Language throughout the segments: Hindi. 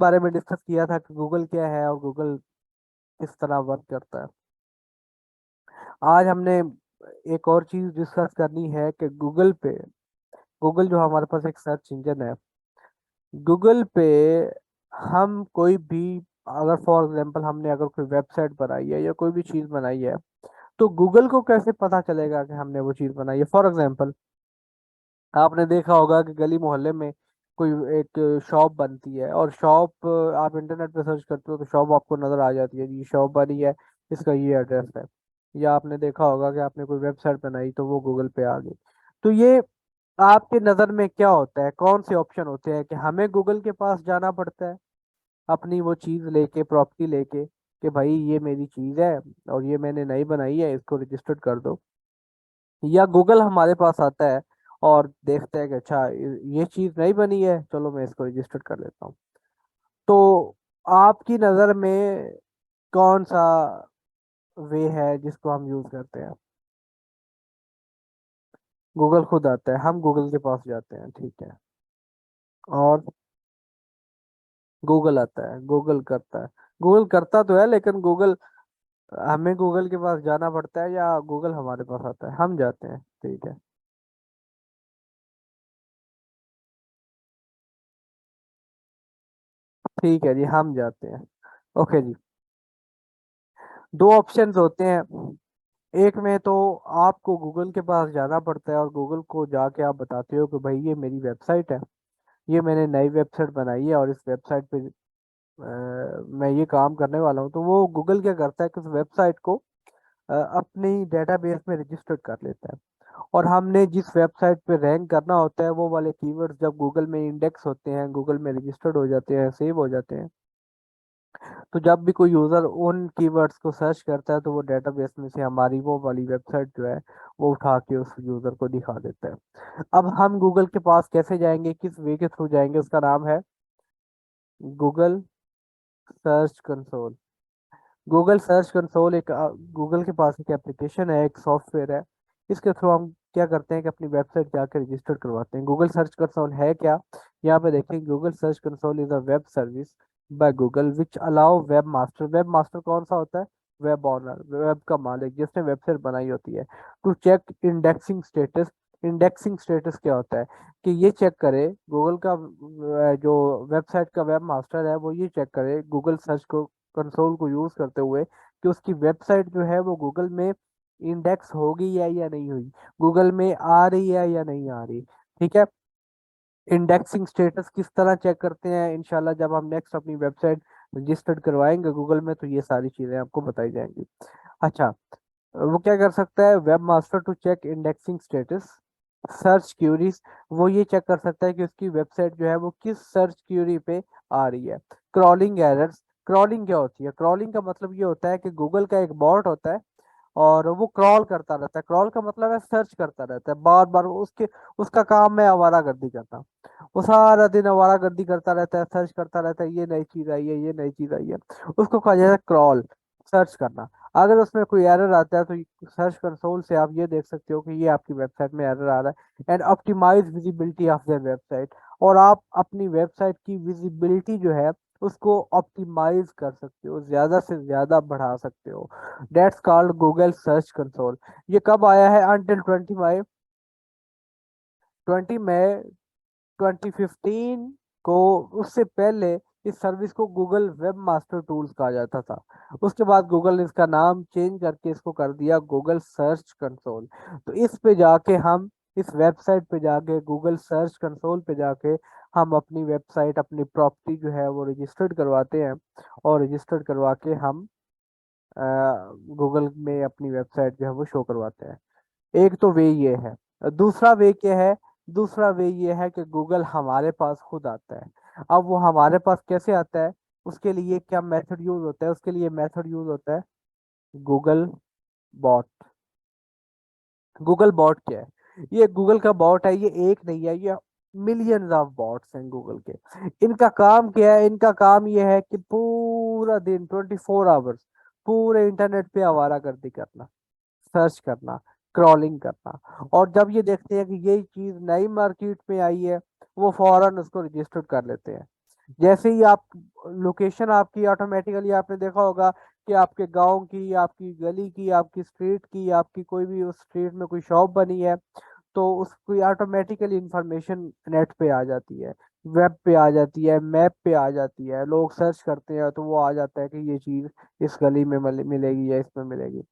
बारे में डिस्कस किया था कि गूगल क्या है और गूगल किस तरह वर्क करता है। आज हमने एक और चीज डिस्कस करनी है कि गूगल जो हमारे पास एक सर्च इंजन है, गूगल पे हम कोई भी, अगर फॉर एग्जांपल हमने अगर कोई वेबसाइट बनाई है या कोई भी चीज बनाई है, तो गूगल को कैसे पता चलेगा कि हमने वो चीज बनाई है। फॉर एग्जांपल आपने देखा होगा कि गली मोहल्ले में कोई एक शॉप बनती है, और शॉप आप इंटरनेट पे सर्च करते हो तो शॉप आपको नजर आ जाती है, ये शॉप बनी है, इसका ये एड्रेस है। या आपने देखा होगा कि आपने कोई वेबसाइट बनाई तो वो गूगल पे आ गई। तो ये आपके नज़र में क्या होता है, कौन से ऑप्शन होते हैं कि हमें गूगल के पास जाना पड़ता है अपनी वो चीज़ लेके, प्रॉपर्टी लेके, कि भाई ये मेरी चीज़ है और ये मैंने नई बनाई है, इसको रजिस्टर्ड कर दो, या गूगल हमारे पास आता है और देखता है कि अच्छा ये चीज नहीं बनी है, चलो मैं इसको रजिस्टर कर लेता हूँ। तो आपकी नज़र में कौन सा वे है जिसको हम यूज करते हैं? गूगल खुद आता है, हम गूगल के पास जाते हैं, ठीक है। और गूगल आता है, गूगल करता है। गूगल करता तो है, लेकिन गूगल, हमें गूगल के पास जाना पड़ता है या गूगल हमारे पास आता है? हम जाते हैं, ठीक है। ठीक है जी, हम जाते हैं। ओके जी। दो ऑप्शंस होते हैं। एक में तो आपको गूगल के पास जाना पड़ता है और गूगल को जाके आप बताते हो कि भाई ये मेरी वेबसाइट है, ये मैंने नई वेबसाइट बनाई है और इस वेबसाइट पे मैं ये काम करने वाला हूँ। तो वो गूगल क्या करता है कि उस वेबसाइट को अपनी डेटाबेस में रजिस्टर कर लेता है। और हमने जिस वेबसाइट पे रैंक करना होता है, वो वाले कीवर्ड्स जब गूगल में इंडेक्स होते हैं, गूगल में रजिस्टर्ड हो जाते हैं, सेव हो जाते हैं, तो जब भी कोई यूजर उन कीवर्ड्स को सर्च करता है तो वो डेटाबेस में से हमारी वो वाली वेबसाइट जो है वो उठा के उस यूजर को दिखा देता है। अब हम गूगल के पास कैसे जाएंगे, किस वे के थ्रू जाएंगे? उसका नाम है Google search console. Google search console एक गूगल के पास एक एप्लीकेशन है, एक सॉफ्टवेयर है। इसके थ्रू हम क्या करते हैं कि अपनी वेबसाइट जाकर रजिस्टर करवाते हैं। गूगल सर्च कंसोल है क्या? यहाँ पे देखें, Google search console is a web service by Google which allow web master. Web master कौन सा होता है? वेब ऑनर, वेब का मालिक जिसने वेबसाइट बनाई होती है, to check indexing status. Indexing status क्या होता है? कि ये चेक करे गूगल का, जो वेबसाइट का वेब मास्टर है वो ये चेक करे गूगल सर्च को कंसोल को यूज करते हुए कि उसकी वेबसाइट जो है वो गूगल में इंडेक्स होगी या नहीं हुई, गूगल में आ रही है या नहीं आ रही। ठीक है। इंडेक्सिंग स्टेटस किस तरह चेक करते हैं, इंशाल्लाह जब हम नेक्स्ट अपनी वेबसाइट रजिस्टर्ड करवाएंगे गूगल में तो ये सारी चीजें आपको बताई जाएंगी। अच्छा, वो क्या कर सकता है web master to check indexing status search queries? वो ये चेक कर सकता है कि उसकी वेबसाइट जो है वो किस सर्च क्यूरी पे आ रही है। Crawling errors. क्रॉलिंग क्या होती है? क्रॉलिंग का मतलब ये होता है कि गूगल का एक बॉट होता है और वो क्रॉल करता रहता है। क्रॉल का मतलब है सर्च करता रहता है बार बार, उसके उसका काम है आवारागर्दी करना। वो सारा दिन आवारागर्दी करता रहता है, सर्च करता रहता है, ये नई चीज आई है, ये नई चीज आई है। उसको कहा जाता है क्रॉल, सर्च करना। अगर उसमें कोई एरर आता है तो सर्च कंसोल से आप ये देख सकते हो कि ये आपकी वेबसाइट में एरर आ रहा है, and optimise visibility of the website. और आप अपनी वेबसाइट की विजिबिलिटी जो है उसको ऑप्टिमाइज कर सकते हो, ज्यादा से ज्यादा बढ़ा सकते हो। That's called Google search console. ये कब आया है? अंटिल 20 मई 2015 को। उससे पहले इस सर्विस को गूगल वेब मास्टर टूल्स कहा जाता था। उसके बाद गूगल ने इसका नाम चेंज करके इसको कर दिया गूगल सर्च कंसोल। तो इस पे जाके हम, इस वेबसाइट पे जाके, गूगल सर्च कंसोल पे जाके हम अपनी वेबसाइट, अपनी प्रॉपर्टी जो है वो रजिस्टर्ड करवाते हैं। और रजिस्टर्ड करवा के हम गूगल में अपनी वेबसाइट जो है वो शो करवाते हैं। एक तो वे ये है। दूसरा वे क्या है? दूसरा वे ये है कि गूगल हमारे पास खुद आता है। अब वो हमारे पास कैसे आता है? उसके लिए क्या मेथड यूज होता है? उसके लिए मेथड यूज होता है गूगल बॉट। गूगल बॉट क्या है? ये गूगल का बॉट है, ये एक नहीं है, ये मिलियंस ऑफ बॉट्स हैं गूगल के। इनका काम क्या है? इनका काम ये है कि पूरा दिन 24 आवर्स पूरे इंटरनेट पे आवारागर्दी करना, सर्च करना, क्रॉलिंग करना। और जब ये देखते हैं कि ये चीज नई मार्केट में आई है, वो फौरन उसको रजिस्टर कर लेते हैं। जैसे ही आप लोकेशन आपकी ऑटोमेटिकली, आपने देखा होगा कि आपके गांव की, आपकी गली की, आपकी स्ट्रीट की, आपकी कोई भी उस स्ट्रीट में कोई शॉप बनी है, तो उसकी ऑटोमेटिकली इंफॉर्मेशन नेट पे आ जाती है, वेब पे आ जाती है, मैप पे आ जाती है, लोग सर्च करते हैं तो वो आ जाता है कि ये चीज इस गली में मिलेगी या इसमें मिलेगी।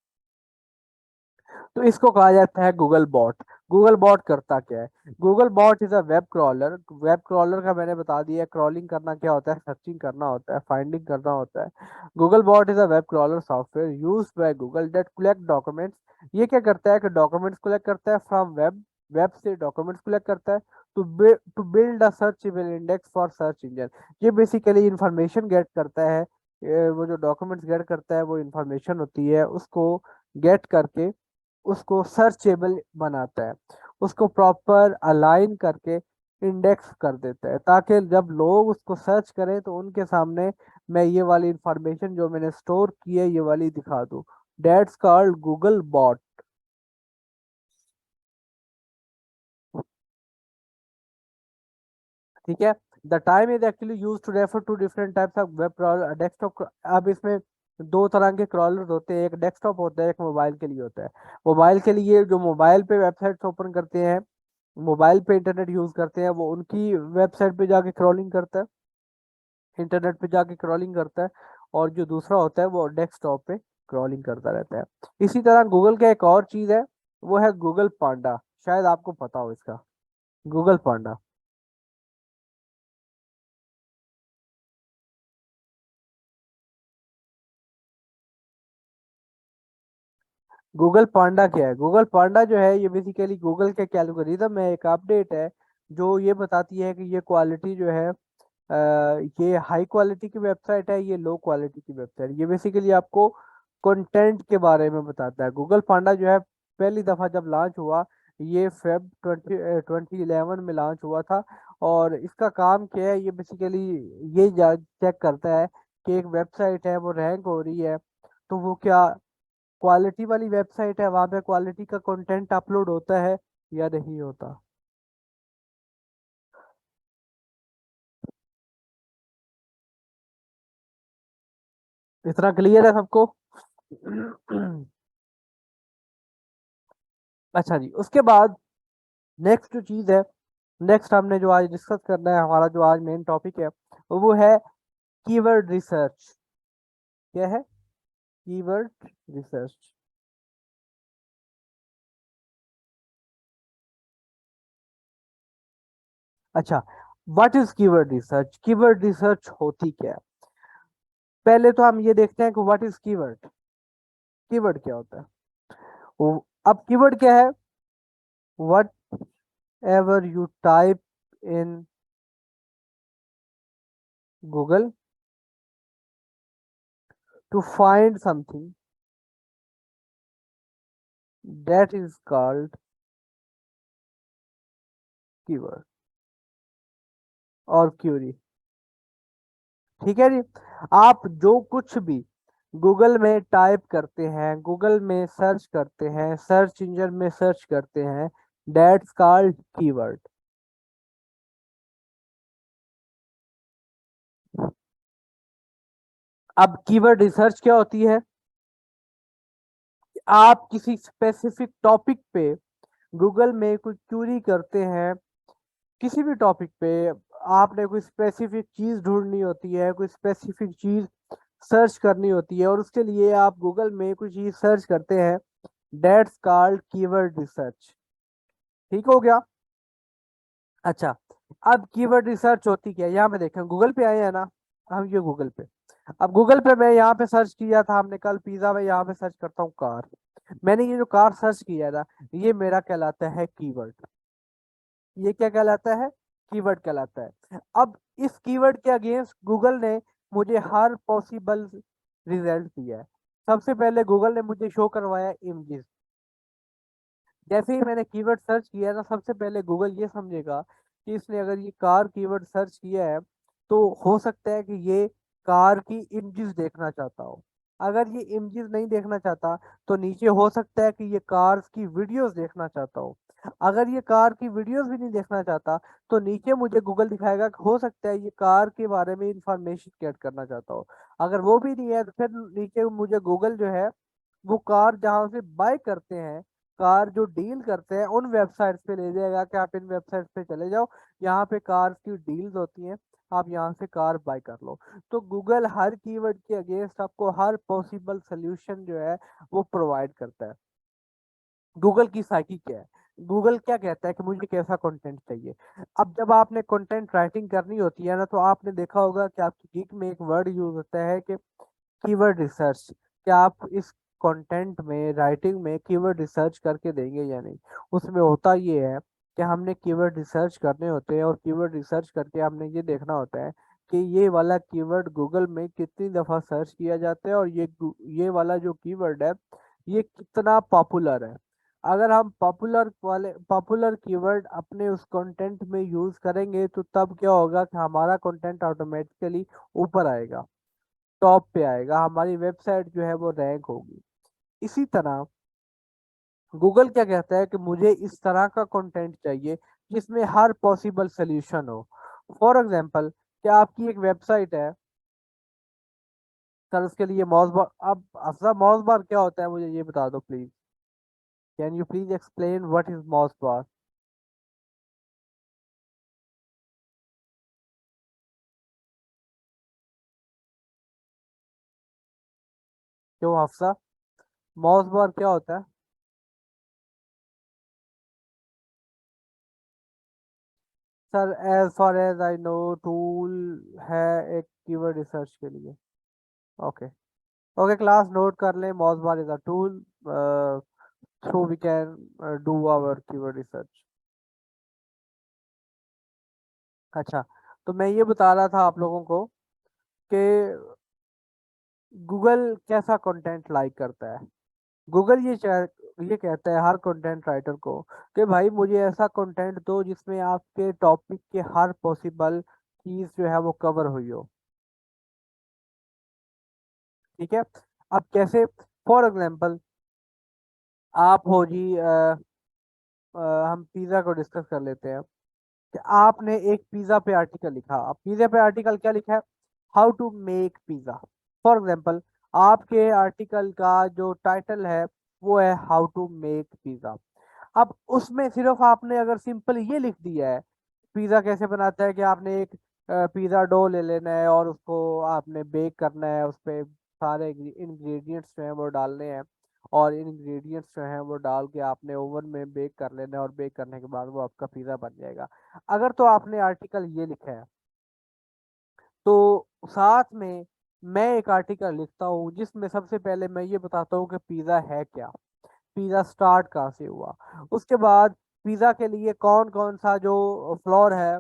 तो इसको कहा जाता है गूगल बॉट। गूगल बॉट करता क्या है? Google bot is a web crawler. Web crawler का मैंने बता दिया, क्रॉलिंग करना क्या होता है, सर्चिंग करना होता है, फाइंडिंग करना होता है। Google bot is a web crawler software used by Google that collect documents. ये क्या करता है कि डॉक्यूमेंट्स कलेक्ट करता है फ्रॉम वेब, वेब से डॉक्यूमेंट्स कलेक्ट करता है to build a searchable index for search engine. ये बेसिकली इंफॉर्मेशन गेट करता है। वो जो डॉक्यूमेंट्स गेट करता है वो इंफॉर्मेशन होती है, उसको गेट करके उसको सर्चेबल बनाता है, उसको प्रॉपर अलाइन करके इंडेक्स कर देता है, ताकि जब लोग उसको सर्च करें तो उनके सामने मैं ये वाली इंफॉर्मेशन जो मैंने स्टोर की है ये वाली दिखा दूं। That's called Google bot. ठीक है। The time is actually use to refer to different types of web crawler, desktop. अब इसमें दो तरह के क्रॉलर्स होते हैं, एक डेस्कटॉप होता है, एक मोबाइल के लिए होता है। मोबाइल के लिए जो मोबाइल पे वेबसाइट्स ओपन करते हैं, मोबाइल पे इंटरनेट यूज करते हैं, वो उनकी वेबसाइट पे जाके क्रॉलिंग करता है, इंटरनेट पे जाके क्रॉलिंग करता है। और जो दूसरा होता है वो डेस्कटॉप पे क्रॉलिंग करता रहता है। इसी तरह गूगल का एक और चीज है, वो है गूगल पांडा। शायद आपको पता हो इसका। गूगल पांडा। गूगल पांडा क्या है? गूगल पांडा जो है ये बेसिकली गूगल के एल्गोरिदम में एक अपडेट है, जो ये बताती है कि ये क्वालिटी जो है, ये हाई क्वालिटी की वेबसाइट है, ये लो क्वालिटी की वेबसाइट। ये बेसिकली आपको कंटेंट के बारे में बताता है। गूगल पांडा जो है पहली दफ़ा जब लॉन्च हुआ, ये फेब 2011 में लॉन्च हुआ था। और इसका काम क्या है, ये बेसिकली ये चेक करता है कि एक वेबसाइट है वो रैंक हो रही है, तो वो क्या क्वालिटी वाली वेबसाइट है, वहाँ पे क्वालिटी का कंटेंट अपलोड होता है या नहीं होता। इतना क्लियर है सबको? अच्छा जी, उसके बाद नेक्स्ट जो चीज है, नेक्स्ट हमने जो आज डिस्कस करना है, हमारा जो आज मेन टॉपिक है वो है कीवर्ड रिसर्च। क्या है? Keyword research. अच्छा, what is keyword research? Keyword research होती क्या है? पहले तो हम ये देखते हैं कि व्हाट इज कीवर्ड। कीवर्ड क्या होता है? अब कीवर्ड क्या है? What ever you type in Google to find something, that is called keyword और क्यूरी। ठीक है जी। आप जो कुछ भी गूगल में टाइप करते हैं, गूगल में सर्च करते हैं, सर्च इंजन में सर्च करते हैं, दैट्स कॉल्ड कीवर्ड। अब कीवर्ड रिसर्च क्या होती है? आप किसी स्पेसिफिक टॉपिक पे गूगल में कोई क्यूरी करते हैं, किसी भी टॉपिक पे आपने कोई स्पेसिफिक चीज ढूंढनी होती है, कोई स्पेसिफिक चीज सर्च करनी होती है, और उसके लिए आप गूगल में कोई चीज सर्च करते हैं, डेट्स कॉल्ड कीवर्ड रिसर्च। ठीक हो गया? अच्छा, अब कीवर्ड रिसर्च होती क्या है, यहाँ पे देखें, गूगल पे आए हैं ना हम, ये गूगल पे। अब गूगल पे मैं यहाँ पे सर्च किया था, हमने कल पिज्जा में, यहाँ पे सर्च करता हूँ कार। मैंने ये जो कार सर्च किया था, ये मेरा कहलाता है कीवर्ड। ये क्या कहलाता है? कीवर्ड कहलाता है। अब इस कीवर्ड के अगेंस्ट गूगल ने मुझे हर पॉसिबल रिजल्ट दिया है। सबसे पहले गूगल ने मुझे शो करवाया इमेजेस। जैसे ही मैंने कीवर्ड सर्च किया ना, सबसे पहले गूगल ये समझेगा कि इसने अगर ये कार कीवर्ड सर्च किया है, तो हो सकता है कि ये कार की इमेजेस देखना चाहता हो। अगर ये इमेजेस नहीं देखना चाहता तो नीचे हो सकता है कि ये कार्स की वीडियोस देखना चाहता हो। अगर ये कार की वीडियोस भी नहीं देखना चाहता तो नीचे मुझे गूगल दिखाएगा कि हो सकता है ये कार के बारे में इंफॉर्मेशन गेट करना चाहता हो। अगर वो भी नहीं है तो फिर नीचे मुझे गूगल जो है वो कार जहाँ से बाय करते हैं, कार जो डील करते हैं, उन वेबसाइट्स पे ले जाएगा कि आप इन वेबसाइट्स पे चले जाओ, यहाँ पे कार की डील्स होती हैं, आप यहाँ से कार बाय कर लो। तो गूगल हर कीवर्ड के अगेंस्ट आपको हर पॉसिबल सोल्यूशन जो है वो प्रोवाइड करता है। गूगल की साइकी क्या है, गूगल क्या कहता है कि मुझे कैसा कंटेंट चाहिए। अब जब आपने कंटेंट राइटिंग करनी होती है ना, तो आपने देखा होगा कि आपकी गिग में एक वर्ड यूज होता है कि कीवर्ड रिसर्च। क्या आप इस कंटेंट में, राइटिंग में कीवर्ड रिसर्च करके देंगे या नहीं। उसमें होता ये है कि हमने कीवर्ड रिसर्च करने होते हैं, और कीवर्ड रिसर्च करके हमने ये देखना होता है कि ये वाला कीवर्ड गूगल में कितनी दफ़ा सर्च किया जाता है, और ये वाला जो कीवर्ड है ये कितना पॉपुलर है। अगर हम पॉपुलर कीवर्ड अपने उस कंटेंट में यूज करेंगे तो तब क्या होगा कि हमारा कंटेंट ऑटोमेटिकली ऊपर आएगा, टॉप पे आएगा, हमारी वेबसाइट जो है वो रैंक होगी। इसी तरह गूगल क्या कहता है कि मुझे इस तरह का कंटेंट चाहिए जिसमें हर पॉसिबल सोल्यूशन हो। फॉर एग्जांपल, क्या आपकी एक वेबसाइट है सर, उसके लिए मॉस बार, अब अफजा मॉस बार क्या होता है मुझे ये बता दो please. Can you please explain what is Moz bar. क्यों अफसा, मॉस बार क्या होता है। Sir as far as I know, tool है एक कीवर्ड रिसर्च के लिए। ओके, ओके क्लास नोट कर लें, Moz bar is a tool so we can do our keyword research। अच्छा, तो मैं ये बता रहा था आप लोगों को कि गूगल कैसा कंटेंट लाइक करता है। गूगल ये कहता है हर कंटेंट राइटर को कि भाई मुझे ऐसा कंटेंट दो जिसमें आपके टॉपिक के हर पॉसिबल चीज जो है वो कवर हुई हो। ठीक है, अब कैसे, फॉर एग्जांपल आप हो जी हम पिज्ज़ा को डिस्कस कर लेते हैं कि आपने एक पिज्ज़ा पे आर्टिकल लिखा। अब पिज्ज़ा पे आर्टिकल क्या लिखा है, how to make pizza. For example, आपके आर्टिकल का जो टाइटल है वो है हाउ टू मेक पिज्ज़ा। अब उसमें सिर्फ आपने अगर सिंपल ये लिख दिया है पिज़्ज़ा कैसे बनाता है, कि आपने एक पिज़्ज़ा डो ले लेना है और उसको आपने बेक करना है, उस पे सारे इंग्रेडिएंट्स जो हैं वो डालने हैं, और इन इंग्रेडिएंट्स जो हैं वो डाल के आपने ओवन में बेक कर लेना है, और बेक करने के बाद वो आपका पिज़्ज़ा बन जाएगा। अगर तो आपने आर्टिकल ये लिखा है, तो साथ में मैं एक आर्टिकल लिखता हूँ जिसमें सबसे पहले मैं ये बताता हूँ कि पिज़्ज़ा है क्या, पिज़्ज़ा स्टार्ट कहाँ से हुआ, उसके बाद पिज़्ज़ा के लिए कौन कौन सा जो फ्लोर है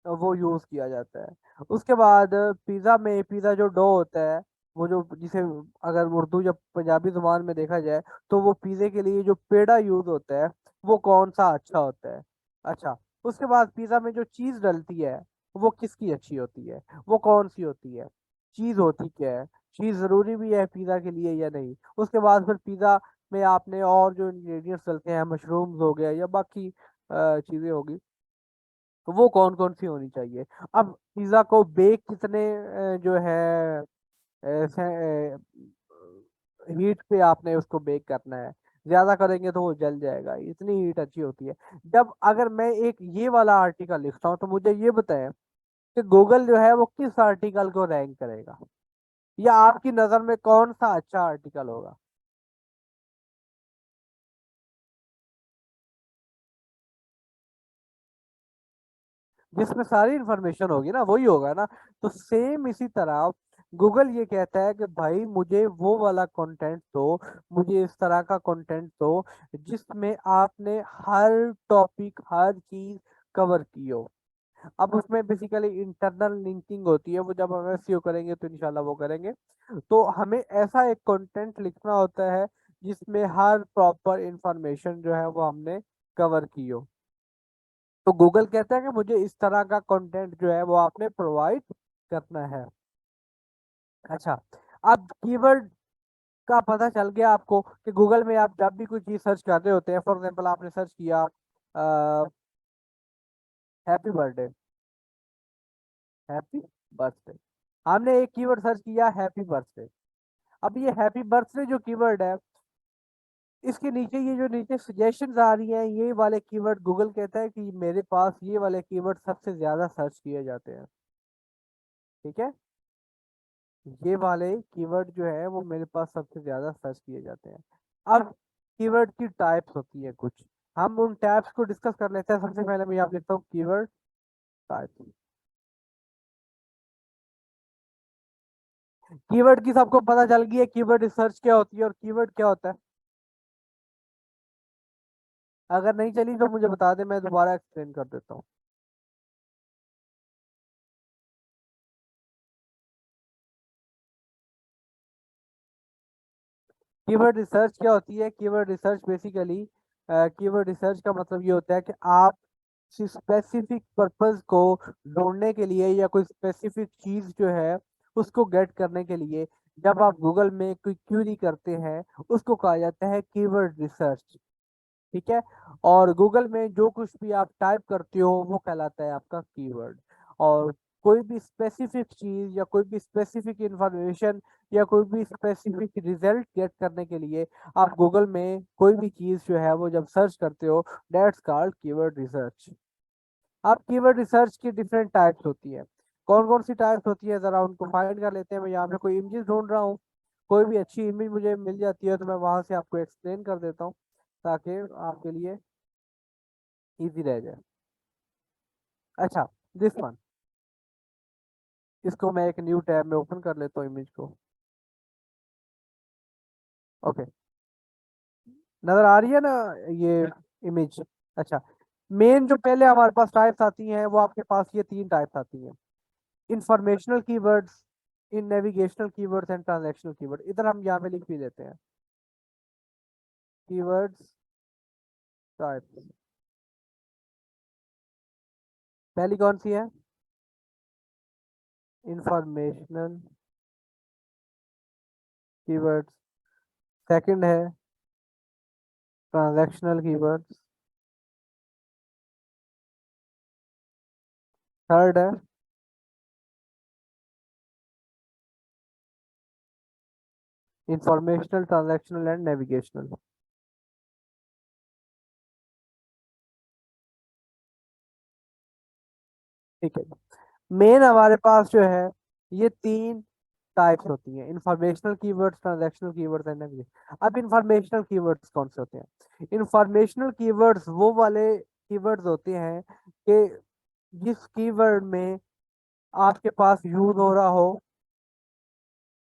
वो यूज किया जाता है। उसके बाद पिज्जा में, पिज्जा जो डो होता है, वो जो जिसे अगर उर्दू या पंजाबी जुबान में देखा जाए तो वो पिज्जे के लिए जो पेड़ा यूज होता है वो कौन सा अच्छा होता है। अच्छा, उसके बाद पिज्जा में जो चीज डलती है वो किसकी अच्छी होती है, वो कौन सी होती है, चीज होती क्या है, चीज जरूरी भी है पिज्जा के लिए या नहीं। उसके बाद फिर पिज्जा में आपने और जो इंग्रेडिएंट्स डलते हैं, मशरूम्स हो गया या बाकी चीजें होगी, तो वो कौन कौन सी होनी चाहिए। अब पिज्जा को बेक कितने जो है हीट पे आपने उसको बेक करना है, ज्यादा करेंगे तो वो जल जाएगा, इतनी हीट अच्छी होती है। जब अगर मैं एक ये वाला आर्टिकल लिखता हूँ तो मुझे ये बताएं कि गूगल जो है वो किस आर्टिकल को रैंक करेगा, या आपकी नजर में कौन सा अच्छा आर्टिकल होगा। जिसमें सारी इंफॉर्मेशन होगी ना वही होगा ना। तो सेम इसी तरह गूगल ये कहता है कि भाई मुझे वो वाला कंटेंट दो, मुझे इस तरह का कंटेंट दो जिसमें आपने हर टॉपिक, हर चीज कवर की हो। अब उसमें बेसिकली इंटरनल लिंकिंग होती है, वो जब हम एसईओ करेंगे तो इंशाल्लाह वो करेंगे। तो हमें ऐसा एक कंटेंट लिखना होता है जिसमें हर प्रॉपर इंफॉर्मेशन जो है वो हमने कवर की हो। तो गूगल कहता है कि मुझे इस तरह का कंटेंट जो है वो आपने प्रोवाइड करना है। अच्छा, अब कीवर्ड का पता चल गया आपको कि गूगल में आप जब भी कोई चीज सर्च कर रहे होते हैं, फॉर एग्जाम्पल आपने सर्च किया हैप्पी बर्थडे, हैप्पी बर्थडे, हमने एक कीवर्ड सर्च किया हैप्पी बर्थडे। अब ये हैप्पी बर्थडे जो कीवर्ड है, इसके नीचे ये जो नीचे सजेशंस आ रही हैं, ये वाले कीवर्ड गूगल कहता है कि मेरे पास ये वाले कीवर्ड सबसे ज्यादा सर्च किए जाते हैं। ठीक है, ये वाले कीवर्ड जो है वो मेरे पास सबसे ज्यादा सर्च किए जाते हैं। अब कीवर्ड की टाइप्स होती है कुछ, हम उन टाइप्स को डिस्कस कर लेते हैं। सबसे पहले मैं यहाँ पे लिखता हूँ कीवर्ड टाइप। कीवर्ड की सबको पता चल गई है कीवर्ड रिसर्च क्या होती है और कीवर्ड क्या होता है। अगर नहीं चली तो मुझे बता दे, मैं दोबारा एक्सप्लेन कर देता हूँ। कीवर्ड रिसर्च क्या होती है? Keyword research basically, keyword research का मतलब ये होता है कि आप किसी स्पेसिफिक पर्पस को ढूंढने के लिए या कोई स्पेसिफिक चीज जो है उसको गेट करने के लिए जब आप गूगल में कोई क्यूरी करते हैं, उसको कहा जाता है कीवर्ड रिसर्च। ठीक है, और गूगल में जो कुछ भी आप टाइप करते हो वो कहलाता है आपका कीवर्ड। और कोई भी स्पेसिफिक चीज या कोई भी स्पेसिफिक इंफॉर्मेशन या कोई भी स्पेसिफिक रिजल्ट गेट करने के लिए आप गूगल में कोई भी चीज जो है वो जब सर्च करते हो, दैट्स कॉल्ड कीवर्ड रिसर्च। अब कीवर्ड रिसर्च की डिफरेंट टाइप्स होती है। कौन कौन सी टाइप्स होती है जरा उनको फाइंड कर लेते हैं। मैं यहाँ पे कोई इमेजेस ढूंढ रहा हूँ, कोई भी अच्छी इमेज मुझे मिल जाती है तो मैं वहां से आपको एक्सप्लेन कर देता हूँ ताकि आपके लिए इजी रह जाए। अच्छा, दिस वन, इसको मैं एक न्यू टैब में ओपन कर लेता हूँ इमेज को। ओके, नजर आ रही है ना ये इमेज? अच्छा, मेन जो पहले हमारे पास टाइप्स आती हैं वो आपके पास ये तीन टाइप्स आती हैं। Informational keywords, in navigational keywords and transactional keyword. इधर हम यहाँ पे लिख भी देते हैं कीवर्ड्स टाइप्स। पहली कौन सी है? Informational keywords. सेकंड है ट्रांजैक्शनल कीवर्ड्स। थर्ड है इंफॉर्मेशनल ट्रांजैक्शनल एंड नेविगेशनल। ठीक है, मेन हमारे पास जो है ये तीन टाइप्स होती हैं, informational keywords, transactional keywords and navigation. अब इंफॉर्मेशनल कीवर्ड्स कौन से होते हैं? इंफॉर्मेशनल कीवर्ड्स वो वाले कीवर्ड्स होते हैं कि जिस कीवर्ड में आपके पास यूज हो रहा हो,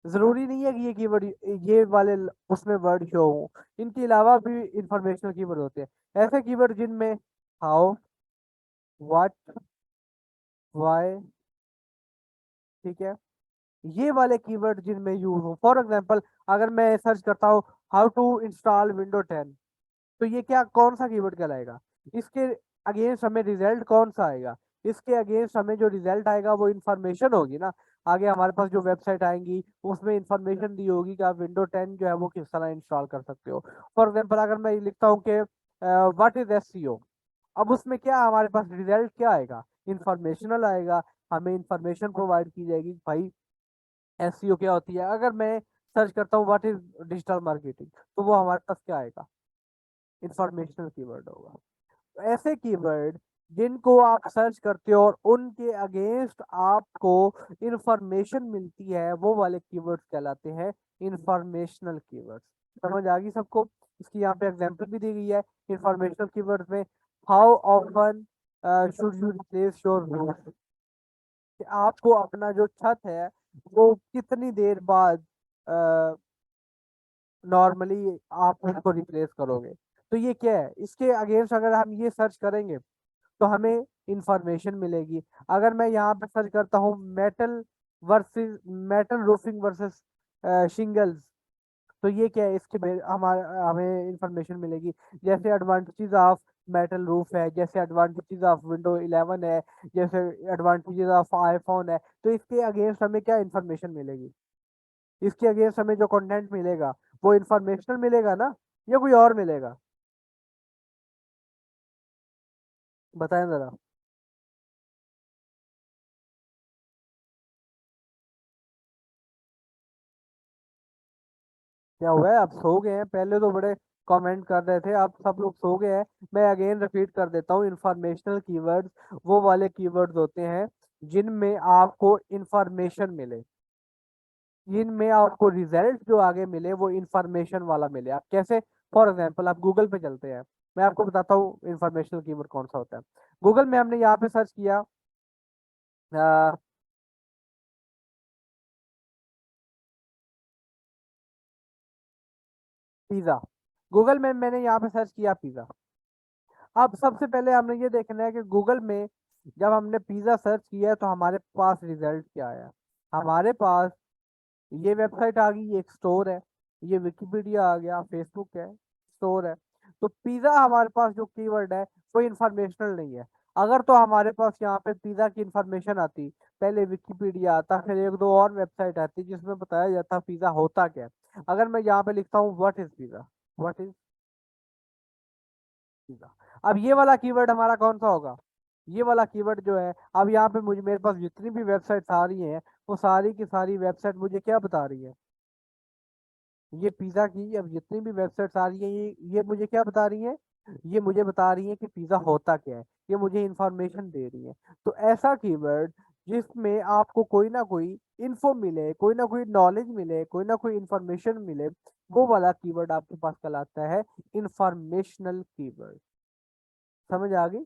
जरूरी नहीं है कि ये कीवर्ड ये वाले उसमें वर्ड शो हो, इनके अलावा भी इंफॉर्मेशनल कीवर्ड होते हैं। ऐसे कीवर्ड जिनमें हाउ, व्हाट, व्हाई, ठीक है, ये वाले कीवर्ड जिनमें यूज हो। फॉर एग्जांपल, अगर मैं सर्च करता हूँ हाउ टू इंस्टॉल विंडो 10, तो ये क्या कौन सा कीवर्ड कहलाएगा? इसके अगेंस्ट हमें रिजल्ट कौन सा आएगा? इसके अगेंस्ट हमें जो रिजल्ट आएगा वो इंफॉर्मेशन होगी ना। आगे हमारे पास जो वेबसाइट आएंगी उसमें इंफॉर्मेशन दी होगी कि आप विंडो 10 जो है वो किस तरह इंस्टॉल कर सकते हो। फॉर एग्जाम्पल, अगर मैं लिखता हूँ कि व्हाट इज एसईओ, अब उसमें क्या हमारे पास रिजल्ट क्या आएगा? इंफॉर्मेशनल आएगा। हमें इंफॉर्मेशन प्रोवाइड की जाएगी भाई एसईओ क्या होती है। अगर मैं सर्च करता हूँ व्हाट इज डिजिटल मार्केटिंग, तो वो हमारे पास क्या आएगा? इंफॉर्मेशनल कीवर्ड होगा। तो ऐसे कीवर्ड जिनको आप सर्च करते हो और उनके अगेंस्ट आपको इंफॉर्मेशन मिलती है, वो वाले कीवर्ड्स कहलाते हैं इंफॉर्मेशनल कीवर्ड्स। समझ आ गई सबको? इसकी यहाँ पे एग्जांपल भी दी गई है इंफॉर्मेशनल कीवर्ड्स में। How often should you replace your roof, कि आपको अपना जो छत है वो कितनी देर बाद नॉर्मली आप उसको रिप्लेस करोगे। तो ये क्या है? इसके अगेंस्ट अगर हम ये सर्च करेंगे तो हमें इंफॉर्मेशन मिलेगी। अगर मैं यहाँ पे सर्च करता हूँ metal versus metal roofing versus shingles, तो ये क्या है? इसके हमारे हमें इंफॉर्मेशन मिलेगी। जैसे एडवांटेजेस ऑफ मेटल रूफ है, जैसे एडवांटेजेस ऑफ विंडो 11 है, जैसे एडवांटेजेस ऑफ आईफोन है। तो इसके अगेंस्ट हमें क्या इंफॉर्मेशन मिलेगी? इसके अगेंस्ट हमें जो कंटेंट मिलेगा वो इंफॉर्मेशनल मिलेगा ना, या कोई और मिलेगा? बताएं जरा। क्या हुआ है, आप सो गए हैं? पहले तो बड़े कमेंट कर रहे थे, आप सब लोग सो गए हैं। मैं अगेन रिपीट कर देता हूँ, इंफॉर्मेशनल कीवर्ड्स वो वाले कीवर्ड्स होते हैं जिनमें आपको इंफॉर्मेशन मिले, जिनमें आपको रिजल्ट जो आगे मिले वो इंफॉर्मेशन वाला मिले। आप कैसे? फॉर एग्जांपल आप गूगल पे चलते हैं, मैं आपको बताता हूँ इंफॉर्मेशनल कीवर्ड कौन सा होता है। गूगल में हमने यहाँ पे सर्च किया पिज्जा। गूगल में मैंने यहाँ पे सर्च किया पिज्जा। अब सबसे पहले हमने ये देखना है कि गूगल में जब हमने पिज्जा सर्च किया है तो हमारे पास रिजल्ट क्या आया। हमारे पास ये वेबसाइट आ गई, ये एक स्टोर है। ये विकिपीडिया आ गया, फेसबुक है, स्टोर है। तो पिज्जा हमारे पास जो कीवर्ड है वो इंफॉर्मेशनल नहीं है। अगर तो हमारे पास यहाँ पे पिज्जा की इंफॉर्मेशन आती, पहले विकिपीडिया आता, फिर एक दो और वेबसाइट आती जिसमें बताया जाता पिज्जा होता क्या है। अगर मैं यहाँ पे लिखता हूँ what is pizza, what is pizza, अब ये वाला कीवर्ड हमारा कौन सा होगा? ये वाला कीवर्ड जो है, अब यहाँ पे मुझे मेरे पास जितनी भी वेबसाइट आ रही हैं वो सारी की सारी वेबसाइट मुझे क्या बता रही है? ये पिज्जा की अब जितनी भी वेबसाइट्स आ रही है, ये मुझे क्या बता रही है? ये मुझे बता रही है कि पिज्जा होता क्या है, ये मुझे इंफॉर्मेशन दे रही है। तो ऐसा कीवर्ड जिसमें आपको कोई ना कोई इन्फो मिले, कोई ना कोई नॉलेज मिले, कोई ना कोई इंफॉर्मेशन मिले, वो वाला कीवर्ड आपके पास कहलाता है इंफॉर्मेशनल कीवर्ड। समझ आ गई?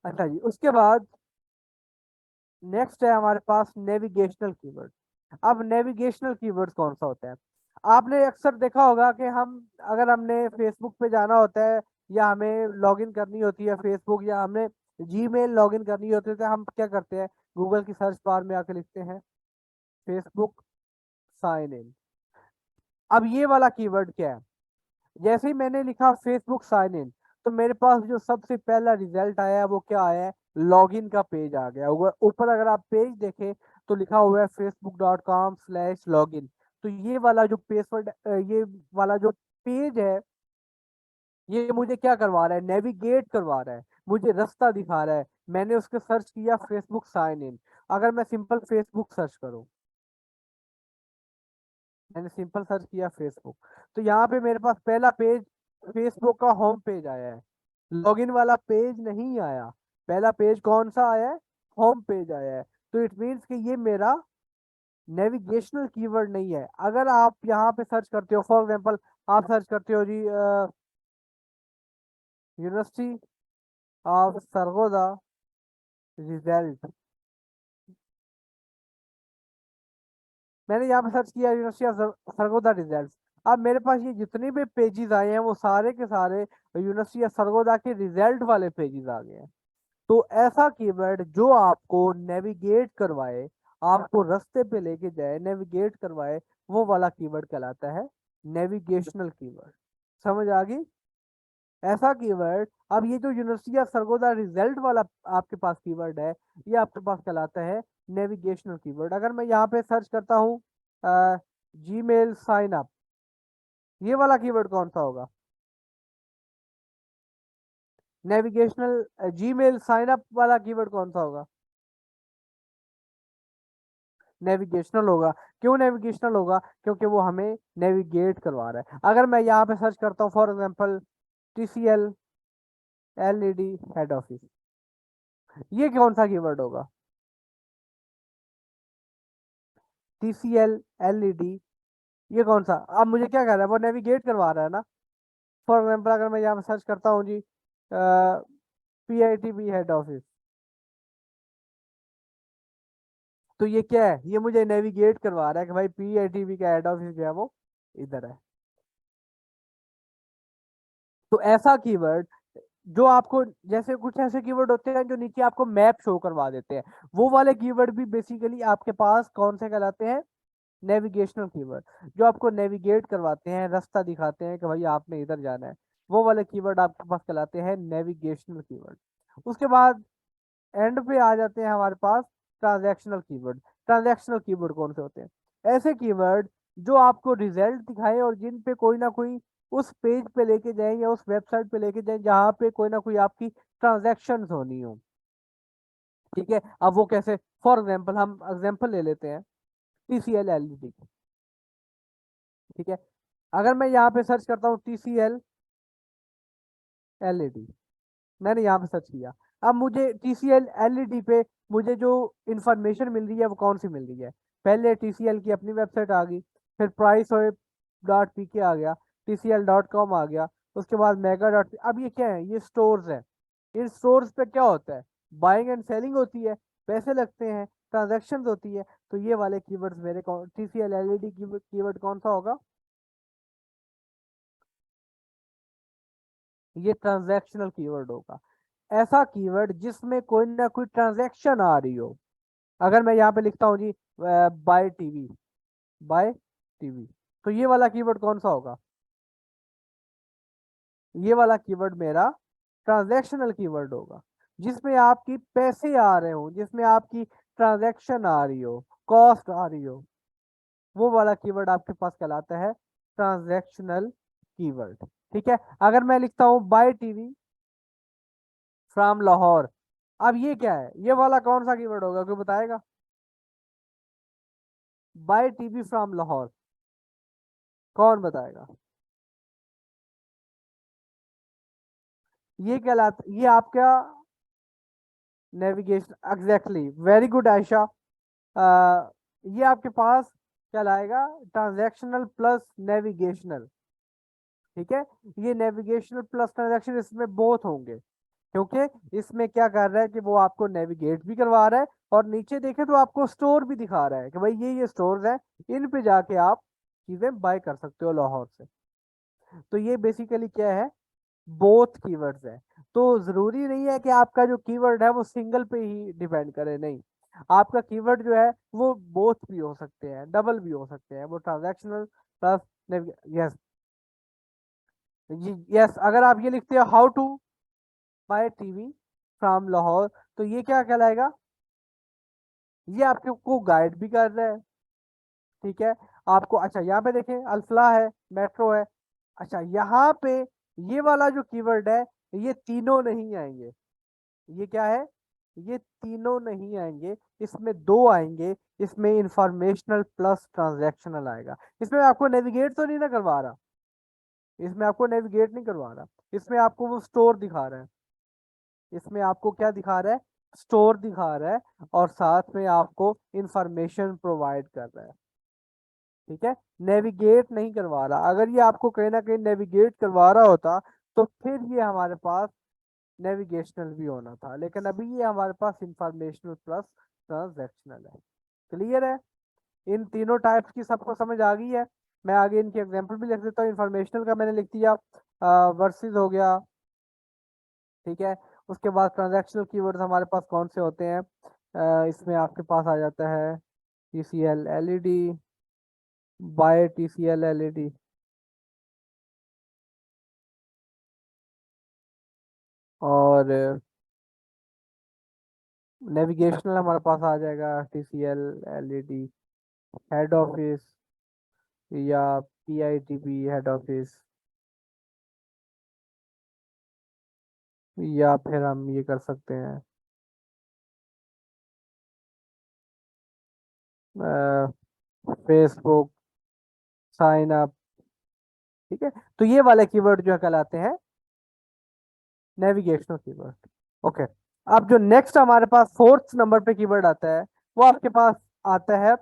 अच्छा जी, उसके बाद नेक्स्ट है हमारे पास नेविगेशनल कीवर्ड। अब नेविगेशनल कीवर्ड्स कौन सा होता है? आपने अक्सर देखा होगा कि हम, अगर हमने फेसबुक पे जाना होता है या हमें लॉगिन करनी होती है फेसबुक, या हमने जीमेल लॉगिन करनी होती है, तो हम क्या करते हैं? गूगल की सर्च बार में आके लिखते हैं फेसबुक साइन इन। अब ये वाला कीवर्ड क्या है? जैसे ही मैंने लिखा फेसबुक साइन इन, तो मेरे पास जो सबसे पहला रिजल्ट आया है वो क्या आया है? लॉगिन का पेज आ गया। ऊपर अगर आप पेज देखें तो लिखा हुआ है facebook.com/login। तो ये वाला जो पेजवर्ड, ये वाला जो पेज है, ये मुझे क्या करवा रहा है? नेविगेट करवा रहा है, मुझे रास्ता दिखा रहा है। मैंने उसके सर्च किया फेसबुक साइन इन। अगर मैं सिंपल फेसबुक सर्च करूं, मैंने सिंपल सर्च किया फेसबुक, तो यहाँ पे मेरे पास पहला पेज फेसबुक का होम पेज आया है, लॉगिन वाला पेज नहीं आया। पहला पेज कौन सा आया है? होम पेज आया है। तो इट मीन्स कि ये मेरा नेविगेशनल कीवर्ड नहीं है। अगर आप यहाँ पे सर्च करते हो, फॉर एग्जांपल आप सर्च करते हो जी यूनिवर्सिटी ऑफ सरगोदा रिजल्ट, मैंने यहाँ पे सर्च किया यूनिवर्सिटी ऑफ सरगोदा रिजल्ट। अब मेरे पास ये जितने भी पेजेस आए हैं वो सारे के सारे यूनिवर्सिटी ऑफ सरगोदा के रिजल्ट वाले पेजेस आ गए हैं। तो ऐसा कीवर्ड जो आपको नेविगेट करवाए, आपको रास्ते पे लेके जाए, नेविगेट करवाए, वो वाला कीवर्ड कहलाता है नेविगेशनल कीवर्ड। समझ आ गई? ऐसा कीवर्ड, अब ये जो यूनिवर्सिटी ऑफ सरगोदा रिजल्ट वाला आपके पास कीवर्ड है, ये आपके पास कहलाता है नेविगेशनल कीवर्ड। अगर मैं यहाँ पे सर्च करता हूँ जीमेल साइन अप, ये वाला कीवर्ड कौन सा होगा? नेविगेशनल जीमेल साइन अप वाला कीवर्ड कौन सा होगा? नेविगेशनल होगा। क्यों नेविगेशनल होगा? क्योंकि वो हमें नेविगेट करवा रहा है। अगर मैं यहाँ पे सर्च करता हूँ for example TCL LED head office, ये कौन सा कीवर्ड होगा? TCL LED, ये कौन सा? अब मुझे क्या कर रहा है? वो नेविगेट करवा रहा है ना। फॉर एग्जांपल अगर मैं यहाँ पे सर्च करता हूँ जी PITB हेड ऑफिस, तो ये क्या है? ये मुझे नेविगेट करवा रहा है कि भाई PITB का हेड ऑफिस जो है वो इधर है। तो ऐसा कीवर्ड जो आपको, जैसे कुछ ऐसे कीवर्ड होते हैं जो नीचे आपको मैप शो करवा देते हैं, वो वाले कीवर्ड भी बेसिकली आपके पास कौन से कहलाते हैं? Navigational keyword. जो आपको नेविगेट करवाते हैं, रास्ता दिखाते हैं कि भाई आपने इधर जाना है, वो वाले कीवर्ड आपके पास कहलाते हैं नेविगेशनल कीवर्ड। उसके बाद एंड पे आ जाते हैं हमारे पास ट्रांजैक्शनल कीवर्ड। ट्रांजैक्शनल कीवर्ड कौन से होते हैं? ऐसे कीवर्ड जो आपको रिजल्ट दिखाए और जिन पे कोई ना कोई उस पेज पे लेके जाए या उस वेबसाइट पे लेके जाए जहां पे कोई ना कोई आपकी ट्रांजैक्शन होनी हो। ठीक है, अब वो कैसे? फॉर एग्जाम्पल हम एग्जाम्पल ले लेते हैं TCL LED। ठीक है, अगर मैं यहाँ पे सर्च करता हूँ TCL LED, मैंने यहाँ पे सर्च किया। अब मुझे TCL LED पे मुझे जो इंफॉर्मेशन मिल रही है वो कौन सी मिल रही है? पहले TCL की अपनी वेबसाइट आ गई, फिर प्राइस डॉट पी के आ गया, TCL.com आ गया, उसके बाद मेगा डॉट। अब ये क्या है? ये स्टोर्स है। इन स्टोर्स पे क्या होता है? बाइंग एंड सेलिंग होती है, पैसे लगते हैं, ट्रांजेक्शन होती है। तो ये वाले कीवर्ड्स मेरे TCL LED कीवर्ड कौन सा होगा? ये ट्रांजैक्शनल कीवर्ड होगा। ऐसा कीवर्ड जिसमें कोई ना कोई ट्रांजैक्शन आ रही हो। अगर मैं यहाँ पे लिखता हूँ जी बाय टीवी, बाय टीवी, तो ये वाला कीवर्ड कौन सा होगा? ये वाला कीवर्ड मेरा ट्रांजैक्शनल कीवर्ड होगा, जिसमें आपकी पैसे आ रहे हो, जिसमें आपकी ट्रांजैक्शन आ रही हो, कॉस्ट आ रही हो, वो वाला कीवर्ड आपके पास कहलाता है ट्रांजैक्शनल कीवर्ड। ठीक है, अगर मैं लिखता हूँ बाय टीवी फ्रॉम लाहौर, अब ये क्या है? ये वाला कौन सा कीवर्ड होगा, कोई बताएगा? बाय टीवी फ्रॉम लाहौर, कौन बताएगा? ये कहलाता, ये आपका navigation, exactly, very good Ayesha. ये आपके पास कहलाएगा ट्रांजैक्शनल प्लस नेविगेशनल। ठीक है, ये नेविगेशनल प्लस ट्रांजैक्शन, इसमें बोथ होंगे, क्योंकि इसमें क्या कर रहा है कि वो आपको नेविगेट भी करवा रहा है और नीचे देखे तो आपको स्टोर भी दिखा रहा है कि भाई ये स्टोर्स हैं, इन पे जाके आप चीजें बाय कर सकते हो लाहौर से। तो ये बेसिकली क्या है? बोथ कीवर्ड्स है। तो जरूरी नहीं है कि आपका जो कीवर्ड है वो सिंगल पे ही डिपेंड करे, नहीं, आपका कीवर्ड जो है वो बोथ भी हो सकते हैं, डबल भी हो सकते हैं, वो ट्रांजैक्शनल प्लस। यस, यस, अगर आप ये लिखते हो how to buy TV from Lahore, तो ये क्या कहलाएगा? ये आपके को गाइड भी कर रहा है। ठीक है, आपको, अच्छा यहाँ पे देखें अल्फला है, मेट्रो है। अच्छा यहाँ पे ये वाला जो कीवर्ड है, ये तीनों नहीं आएंगे। ये क्या है? ये तीनों नहीं आएंगे, इसमें दो आएंगे। इसमें इंफॉर्मेशनल प्लस ट्रांजैक्शनल आएगा। इसमें आपको नेविगेट तो नहीं ना करवा रहा, इसमें आपको नेविगेट नहीं करवा रहा, इसमें आपको वो स्टोर दिखा रहा है। इसमें आपको क्या दिखा रहा है? स्टोर दिखा रहा है, और साथ में आपको इंफॉर्मेशन प्रोवाइड कर रहा है। ठीक है, नेविगेट नहीं करवा रहा। अगर ये आपको कहीं ना कहीं नेविगेट करवा रहा होता तो फिर ये हमारे पास नेविगेशनल भी होना था, लेकिन अभी ये हमारे पास इंफॉर्मेशनल प्लस ट्रांजैक्शनल है। क्लियर है? इन तीनों टाइप्स की सबको समझ आ गई है? मैं आगे इनकी एग्जांपल भी लिख देता हूँ। इंफॉर्मेशनल का मैंने लिख दिया, वर्सेस हो गया। ठीक है, उसके बाद ट्रांजैक्शनल कीवर्ड्स हमारे पास कौन से होते हैं? इसमें आपके पास आ जाता है TCL LED, buy TCL LED, और नेविगेशनल हमारे पास आ जाएगा TCL LED हेड ऑफिस, या PITP हेड ऑफिस, या फिर हम ये कर सकते हैं फेसबुक साइन अप। ठीक है, तो ये वाले कीवर्ड जो है कहलाते हैं नेविगेशनल कीवर्ड। ओके, अब जो नेक्स्ट हमारे पास फोर्थ नंबर पे कीवर्ड आता है, वो आपके पास आता है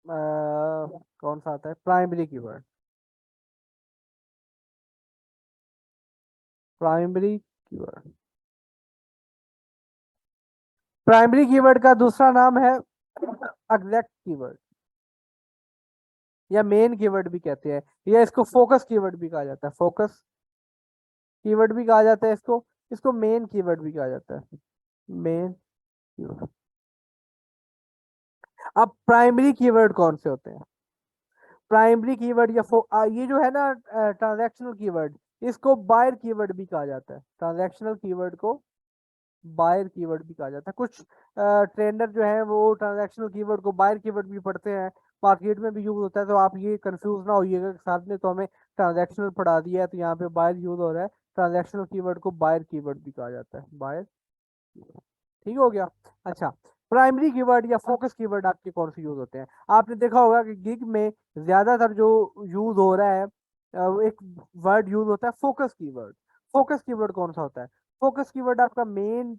कौन सा आता है? Primary keyword. Primary keyword, primary keyword का दूसरा नाम है एग्जैक्ट कीवर्ड, या मेन कीवर्ड भी कहते हैं, या इसको फोकस कीवर्ड भी कहा जाता है। फोकस कीवर्ड भी कहा जाता है इसको, इसको मेन कीवर्ड भी कहा जाता है, मेन कीवर्ड। अब प्राइमरी कीवर्ड कौन से होते हैं? प्राइमरी कीवर्ड या ये जो है ना ट्रांजैक्शनल कीवर्ड, इसको बायर कीवर्ड भी कहा जाता है। ट्रांजैक्शनल कीवर्ड को बायर कीवर्ड भी कहा जाता है। कुछ ट्रेडर जो है वो ट्रांजैक्शनल कीवर्ड को बायर कीवर्ड भी पढ़ते हैं, मार्केट में भी यूज होता है। तो आप ये कंफ्यूज ना होइएगा कि साथ में तो हमें ट्रांजैक्शनल पढ़ा दिया है तो यहाँ पे बायर यूज हो रहा है। ट्रांजैक्शनल कीवर्ड को बायर कीवर्ड भी कहा जाता है, बायर। ठीक हो गया। अच्छा, प्राइमरी कीवर्ड या फोकस कीवर्ड आपके कौन से यूज होते हैं? आपने देखा होगा कि गिग में ज्यादातर जो यूज हो रहा है एक वर्ड यूज होता है फोकस कीवर्ड। फोकस कीवर्ड कौन सा होता है? फोकस कीवर्ड आपका मेन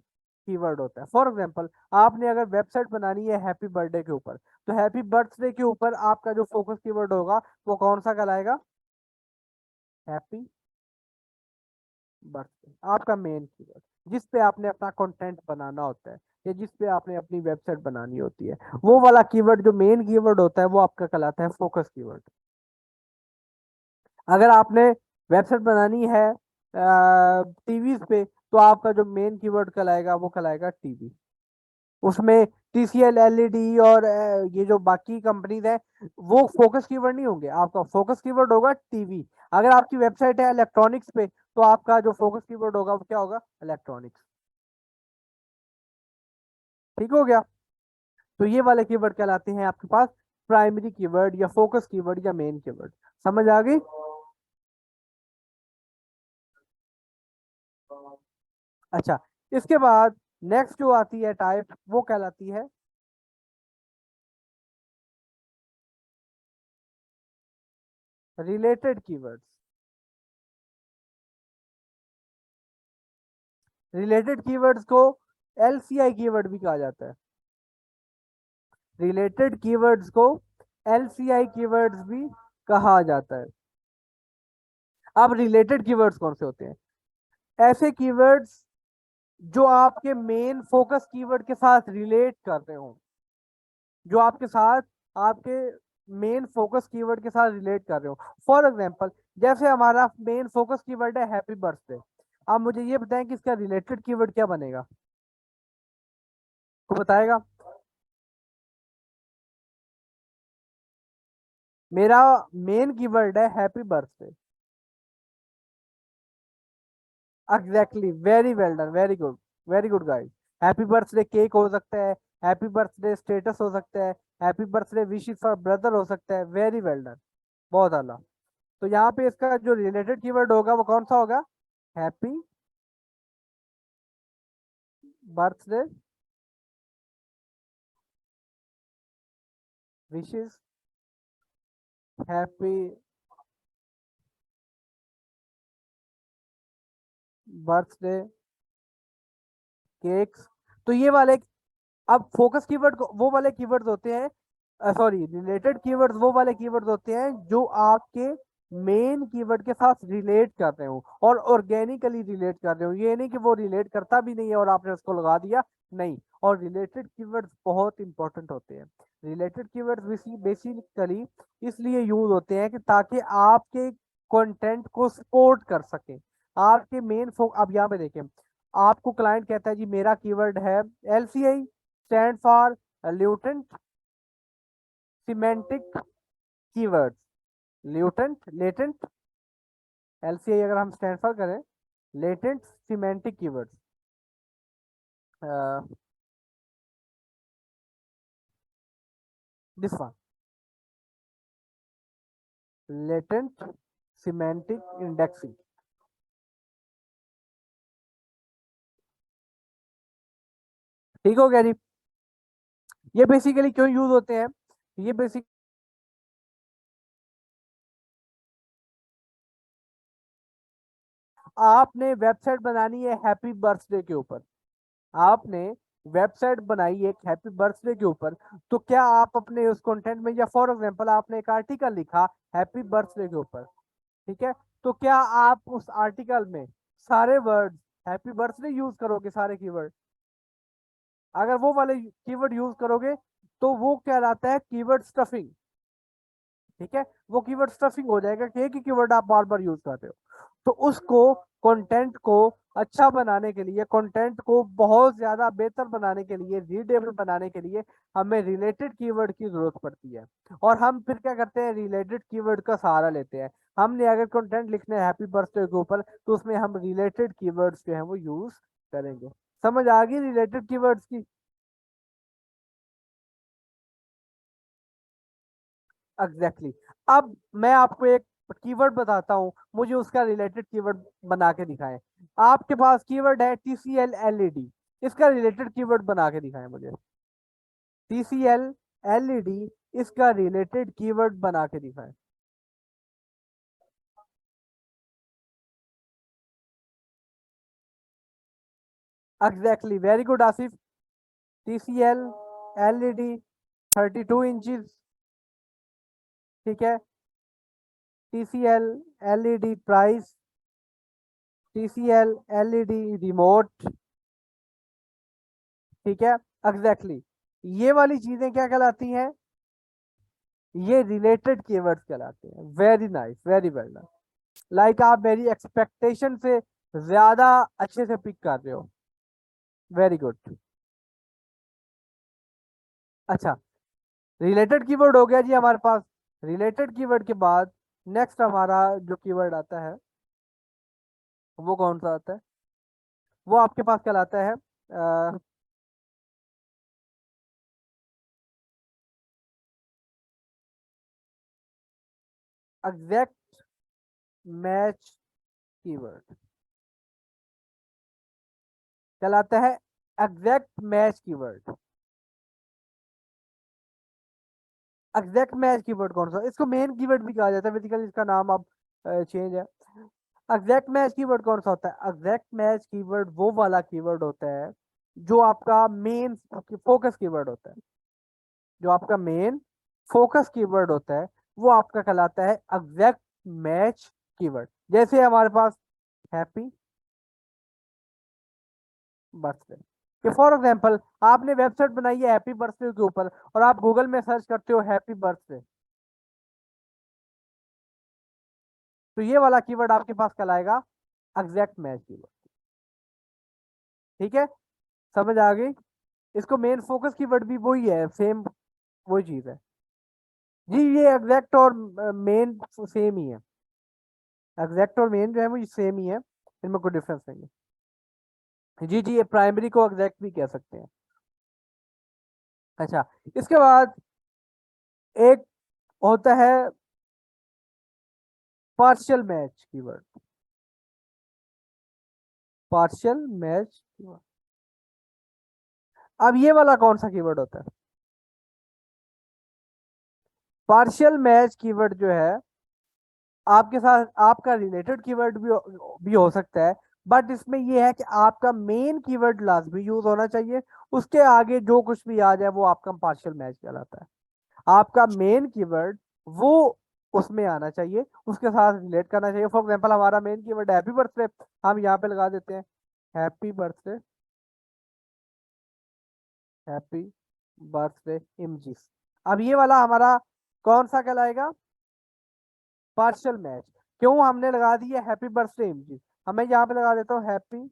कीवर्ड होता है। फॉर एग्जांपल, आपने अगर वेबसाइट बनानी है हैप्पी बर्थडे के ऊपर, तो हैप्पी बर्थडे के ऊपर आपका जो फोकस कीवर्ड होगा वो कौन सा कहलाएगा? हैप्पी बर्थडे, आपका मेन कीवर्ड जिस पे आपने अपना कंटेंट बनाना होता है या जिस पे आपने अपनी वेबसाइट बनानी होती है, वो वाला कीवर्ड जो मेन कीवर्ड होता है वो आपका कहलाता है फोकस कीवर्ड। अगर आपने वेबसाइट बनानी है टीवी पे, तो आपका जो मेन कीवर्ड कहलाएगा वो कहलाएगा टीवी। उसमें टीसीएल, एलईडी और ये जो बाकी कंपनीज है वो फोकस कीवर्ड नहीं होंगे, आपका फोकस कीवर्ड होगा टीवी। अगर आपकी वेबसाइट है इलेक्ट्रॉनिक्स पे, तो आपका जो फोकस कीवर्ड होगा वो क्या होगा? इलेक्ट्रॉनिक्स। ठीक हो गया। तो ये वाले कीवर्ड कहलाते हैं आपके पास प्राइमरी कीवर्ड या फोकस कीवर्ड या मेन कीवर्ड। समझ आ गई? अच्छा, इसके बाद नेक्स्ट जो आती है टाइप वो कहलाती है रिलेटेड कीवर्ड्स। रिलेटेड कीवर्ड्स को एलसीआई कीवर्ड भी कहा जाता है। रिलेटेड कीवर्ड्स को एलसीआई कीवर्ड्स भी कहा जाता है। अब रिलेटेड कीवर्ड्स कौन से होते हैं? ऐसे कीवर्ड्स जो आपके मेन फोकस कीवर्ड के साथ रिलेट करते हो, जो आपके साथ आपके मेन फोकस कीवर्ड के साथ रिलेट कर रहे हो। फॉर एग्जांपल, जैसे हमारा मेन फोकस कीवर्ड है हैप्पी बर्थडे। आप मुझे ये बताएं कि इसका रिलेटेड कीवर्ड क्या बनेगा? को बताएगा? मेरा मेन कीवर्ड है happy birthday. Exactly, very well done, very good, very good guys. Happy birthday cake हो सकता है, हैप्पी बर्थडे स्टेटस हो सकता है, happy birthday wishes for brother हो सकता है। वेरी वेल डन, बहुत आला। तो यहाँ पे इसका जो रिलेटेड कीवर्ड होगा वो कौन सा होगा? Happy birthday wishes, happy birthday cakes. तो ये वाले, अब फोकस कीवर्ड वो वाले कीवर्ड्स होते हैं, सॉरी, रिलेटेड कीवर्ड्स वो वाले कीवर्ड्स होते हैं जो आपके मेन कीवर्ड के साथ रिलेट कर रहे हो और ऑर्गेनिकली रिलेट कर रहे हो। ये नहीं कि वो रिलेट करता भी नहीं है और आपने उसको लगा दिया, नहीं। और रिलेटेड कीवर्ड्स बहुत इंपॉर्टेंट होते हैं। रिलेटेड कीवर्ड्स बेसिकली इसलिए यूज होते हैं कि ताकि आपके कंटेंट को सपोर्ट कर सके आपके मेन अब यहाँ पे देखें, आपको क्लाइंट कहता है जी मेरा कीवर्ड है LCI, stand for latent semantic keywords. Latent, latent, LCI अगर हम स्टैंड फॉर करें, latent semantic keywords, this one, latent semantic indexing. ठीक हो गया जी। ये बेसिकली क्यों यूज होते हैं? ये बेसिक आपने वेबसाइट बनानी है हैप्पी बर्थडे के ऊपर, आपने वेबसाइट बनाई एक हैप्पी बर्थडे के ऊपर, तो क्या आप अपने उस कंटेंट में, या फॉर एग्जांपल आपने एक आर्टिकल लिखा हैप्पी बर्थडे के ऊपर, ठीक है, तो क्या आप उस आर्टिकल में सारे वर्ड हैप्पी बर्थडे यूज करोगे, सारे कीवर्ड? अगर वो वाले कीवर्ड यूज करोगे तो वो कहलाता है कीवर्ड स्टफिंग। ठीक है, वो कीवर्ड स्टफिंग हो जाएगा कि एक ही कीवर्ड आप बार बार यूज कर रहे हो। तो उसको, कंटेंट को अच्छा बनाने के लिए, कंटेंट को बहुत ज्यादा बेहतर बनाने के लिए, रीडेबल बनाने के लिए हमें रिलेटेड कीवर्ड की जरूरत पड़ती है। और हम फिर क्या करते हैं? रिलेटेड कीवर्ड का सहारा लेते हैं। हमने अगर कंटेंट लिखना है हैप्पी बर्थडे के ऊपर, तो उसमें हम रिलेटेड कीवर्ड्स जो है वो यूज करेंगे। समझ आ गई रिलेटेड कीवर्ड्स की? Exactly exactly. अब मैं आपको एक कीवर्ड बताता हूँ, मुझे उसका रिलेटेड कीवर्ड बना के दिखाएं। आपके पास कीवर्ड है TCL LED, इसका रिलेटेड कीवर्ड बना के दिखाएं मुझे। TCL LED, इसका रिलेटेड कीवर्ड बना के दिखाएं। Exactly, very good Asif. TCL LED 32 inches, ठीक है। TCL LED price, TCL LED remote, ठीक है। एग्जैक्टली ये वाली चीजें क्या कहलाती हैं? ये रिलेटेड कीवर्ड्स कहलाते हैं। Very nice, very well done. Like आप मेरी एक्सपेक्टेशन से ज्यादा अच्छे से पिक कर रहे हो। Very good. अच्छा, रिलेटेड कीवर्ड हो गया जी हमारे पास। रिलेटेड कीवर्ड के बाद नेक्स्ट हमारा जो कीवर्ड आता है वो कौन सा आता है? वो आपके पास कहलाता है एग्जैक्ट मैच कीवर्ड, कहलाता है exact match keyword. Exact match keyword कौन सा? इसको मेन कीवर्ड भी कहा जाता है, बेसिकली इसका नाम अब चेंज है। एग्जैक्ट मैच कीवर्ड कौन सा होता है? एग्जैक्ट मैच कीवर्ड वो वाला कीवर्ड होता है जो आपका मेन फोकस कीवर्ड होता है। जो आपका मेन फोकस कीवर्ड होता है वो आपका कहलाता है एग्जैक्ट मैच कीवर्ड। जैसे हमारे पास हैप्पी बर्थडे, कि फॉर एग्जाम्पल आपने वेबसाइट बनाई है हैप्पी बर्थडे के ऊपर और आप गूगल में सर्च करते हो हैप्पी बर्थडे, तो ये वाला कीवर्ड आपके पास कहलाएगा एग्जैक्ट मैच कीवर्ड। ठीक है, समझ आ गई? इसको मेन फोकस कीवर्ड भी वही है, सेम वही चीज है जी। ये एग्जैक्ट और मेन सेम ही है। एग्जैक्ट और मेन जो है वो सेम ही है, इनमें कोई डिफरेंस नहीं है जी। जी, ये प्राइमरी को एग्जैक्ट भी कह सकते हैं। अच्छा, इसके बाद एक होता है partial match keyword. Partial match keyword, अब ये वाला कौन सा कीवर्ड होता है? पार्शियल मैच कीवर्ड जो है आपके साथ आपका रिलेटेड कीवर्ड भी हो सकता है, बट इसमें यह है कि आपका मेन कीवर्ड लाजमी यूज होना चाहिए। उसके आगे जो कुछ भी आ जाए वो आपका पार्शियल मैच कहलाता है। आपका मेन कीवर्ड वो उसमें आना चाहिए, उसके साथ रिलेट करना चाहिए। फॉर एग्जांपल हमारा मेन कीवर्ड हैप्पी बर्थडे, हम यहाँ पे लगा देते हैं happy birthday, happy birthday emojis. अब ये वाला हमारा कौन सा कहलाएगा? Partial match. क्यों हमने लगा दी है हैप्पी बर्थडे इमोजीज? हमें यहाँ पे लगा देता हूँ हैप्पी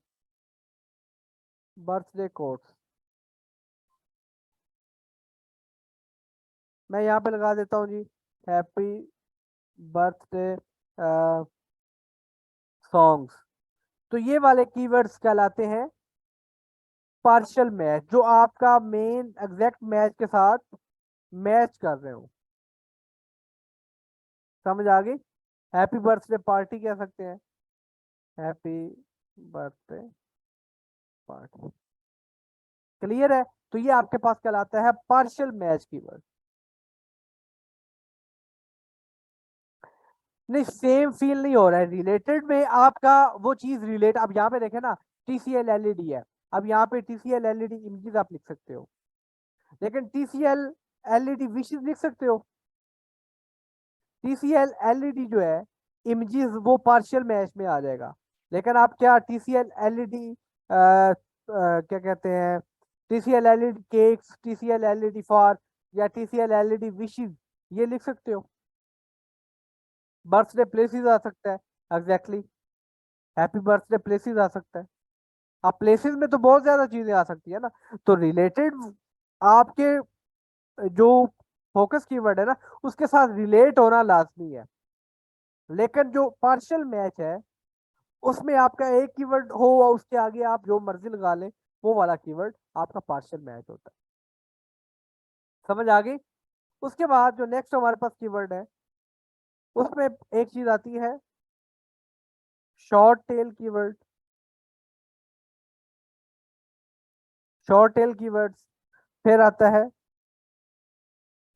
बर्थडे कोट्स, मैं यहाँ पे लगा देता हूँ जी हैप्पी बर्थडे सॉन्ग्स। तो ये वाले कीवर्ड्स कहलाते हैं पार्शियल मैच, जो आपका मेन एग्जैक्ट मैच के साथ मैच कर रहे हो। समझ आ गई? हैप्पी बर्थडे पार्टी कह सकते हैं, हैप्पी बर्थडे पार्टी। क्लियर है? तो ये आपके पास कहलाता है पार्शियल मैच कीवर्ड। नहीं, सेम फील नहीं हो रहा है। रिलेटेड में आपका वो चीज रिलेट, अब यहाँ पे देखे ना TCL LED है, अब यहाँ पे TCL LED इमेजेस आप लिख सकते हो, लेकिन TCL LED विशेष लिख सकते हो? TCL LED जो है इमेजेस वो पार्शियल मैच में आ जाएगा, लेकिन आप क्या TCL LED क्या कहते हैं, TCL LED cakes, TCL LED for, या TCL LED विशेष, ये लिख सकते हो? बर्थडे प्लेसेस आ सकता है, एग्जैक्टली हैप्पी बर्थडे प्लेसेस आ सकता है। अब प्लेसेस में तो बहुत ज्यादा चीजें आ सकती है ना, तो रिलेटेड आपके जो फोकस कीवर्ड है ना उसके साथ रिलेट होना लाजमी है। लेकिन जो पार्शियल मैच है उसमें आपका एक कीवर्ड हो और उसके आगे आप जो मर्जी लगा लें, वो वाला कीवर्ड आपका पार्शियल मैच होता है। समझ आ गई? उसके बाद जो नेक्स्ट हमारे पास कीवर्ड है, उसमें एक चीज आती है short tail keyword. Short tail keywords, फिर आता है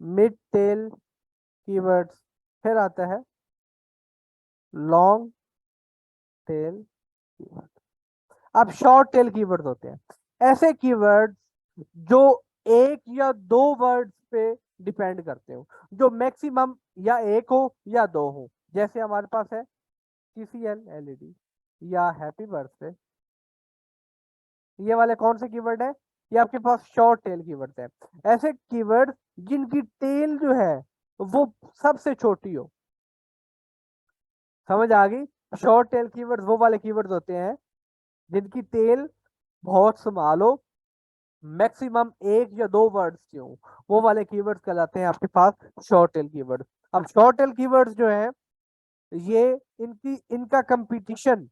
मिड टेल कीवर्ड्स, फिर आता है लॉन्ग टेल कीवर्ड। अब शॉर्ट टेल कीवर्ड्स होते हैं ऐसे कीवर्ड्स जो एक या दो वर्ड्स पे डिपेंड करते हो, जो मैक्सिमम या एक हो या दो हो। जैसे हमारे पास है TCL LED या हैप्पी बर्थडे, ये वाले कौन से कीवर्ड है? ये आपके पास शॉर्ट टेल कीवर्ड है। ऐसे कीवर्ड जिनकी टेल जो है वो सबसे छोटी हो। समझ आ गई? शॉर्ट टेल कीवर्ड वो वाले कीवर्ड्स होते हैं जिनकी टेल बहुत स्मॉल हो, मैक्सिमम एक या दो वर्ड्स के हो, वो वाले कीवर्ड्स कहलाते हैं आपके पास शॉर्ट टेल कीवर्ड। अब शॉर्ट टेल कीवर्ड्स जो है ये इनका कंपटीशन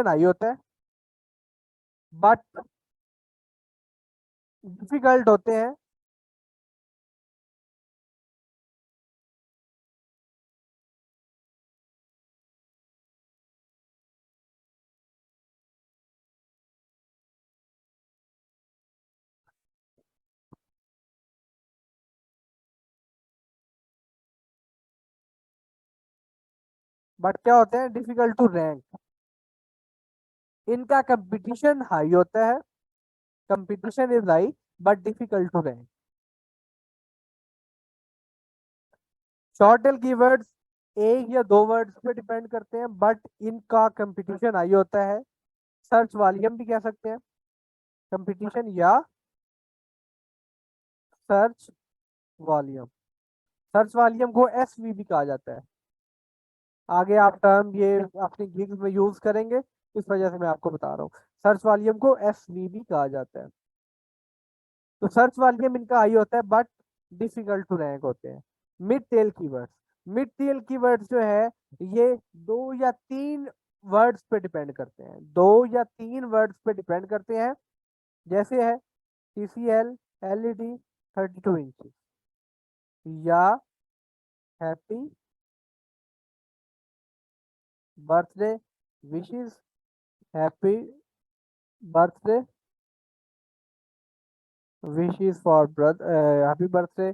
हाई होता है, बट डिफिकल्ट होते हैं। बट क्या होते हैं? Difficult to rank. इनका कंपटीशन हाई होता है, competition is high but difficult to rank. Short tail keywords एक या दो वर्ड्स पे डिपेंड करते हैं, बट इनका कंपटीशन हाई होता है। सर्च वॉल्यूम भी कह सकते हैं कंपटीशन, या सर्च वॉल्यूम। सर्च वॉल्यूम को SVB कहा जाता है। आगे आप टर्म ये अपनी गिग्स में यूज करेंगे, इस वजह से मैं आपको बता रहा हूँ। सर्च वॉल्यूम को SVB कहा जाता है। तो सर्च वॉल्यूम इनका हाई होता है बट डिफिकल्ट टू रैंक होते हैं। Mid tell keywords, mid tell keywords जो है ये दो या तीन वर्ड्स पे डिपेंड करते हैं, दो या तीन वर्ड्स पे डिपेंड करते हैं। जैसे है TCL LED 32 इंच, या happy birthday wishes, happy birthday wishes for happy birthday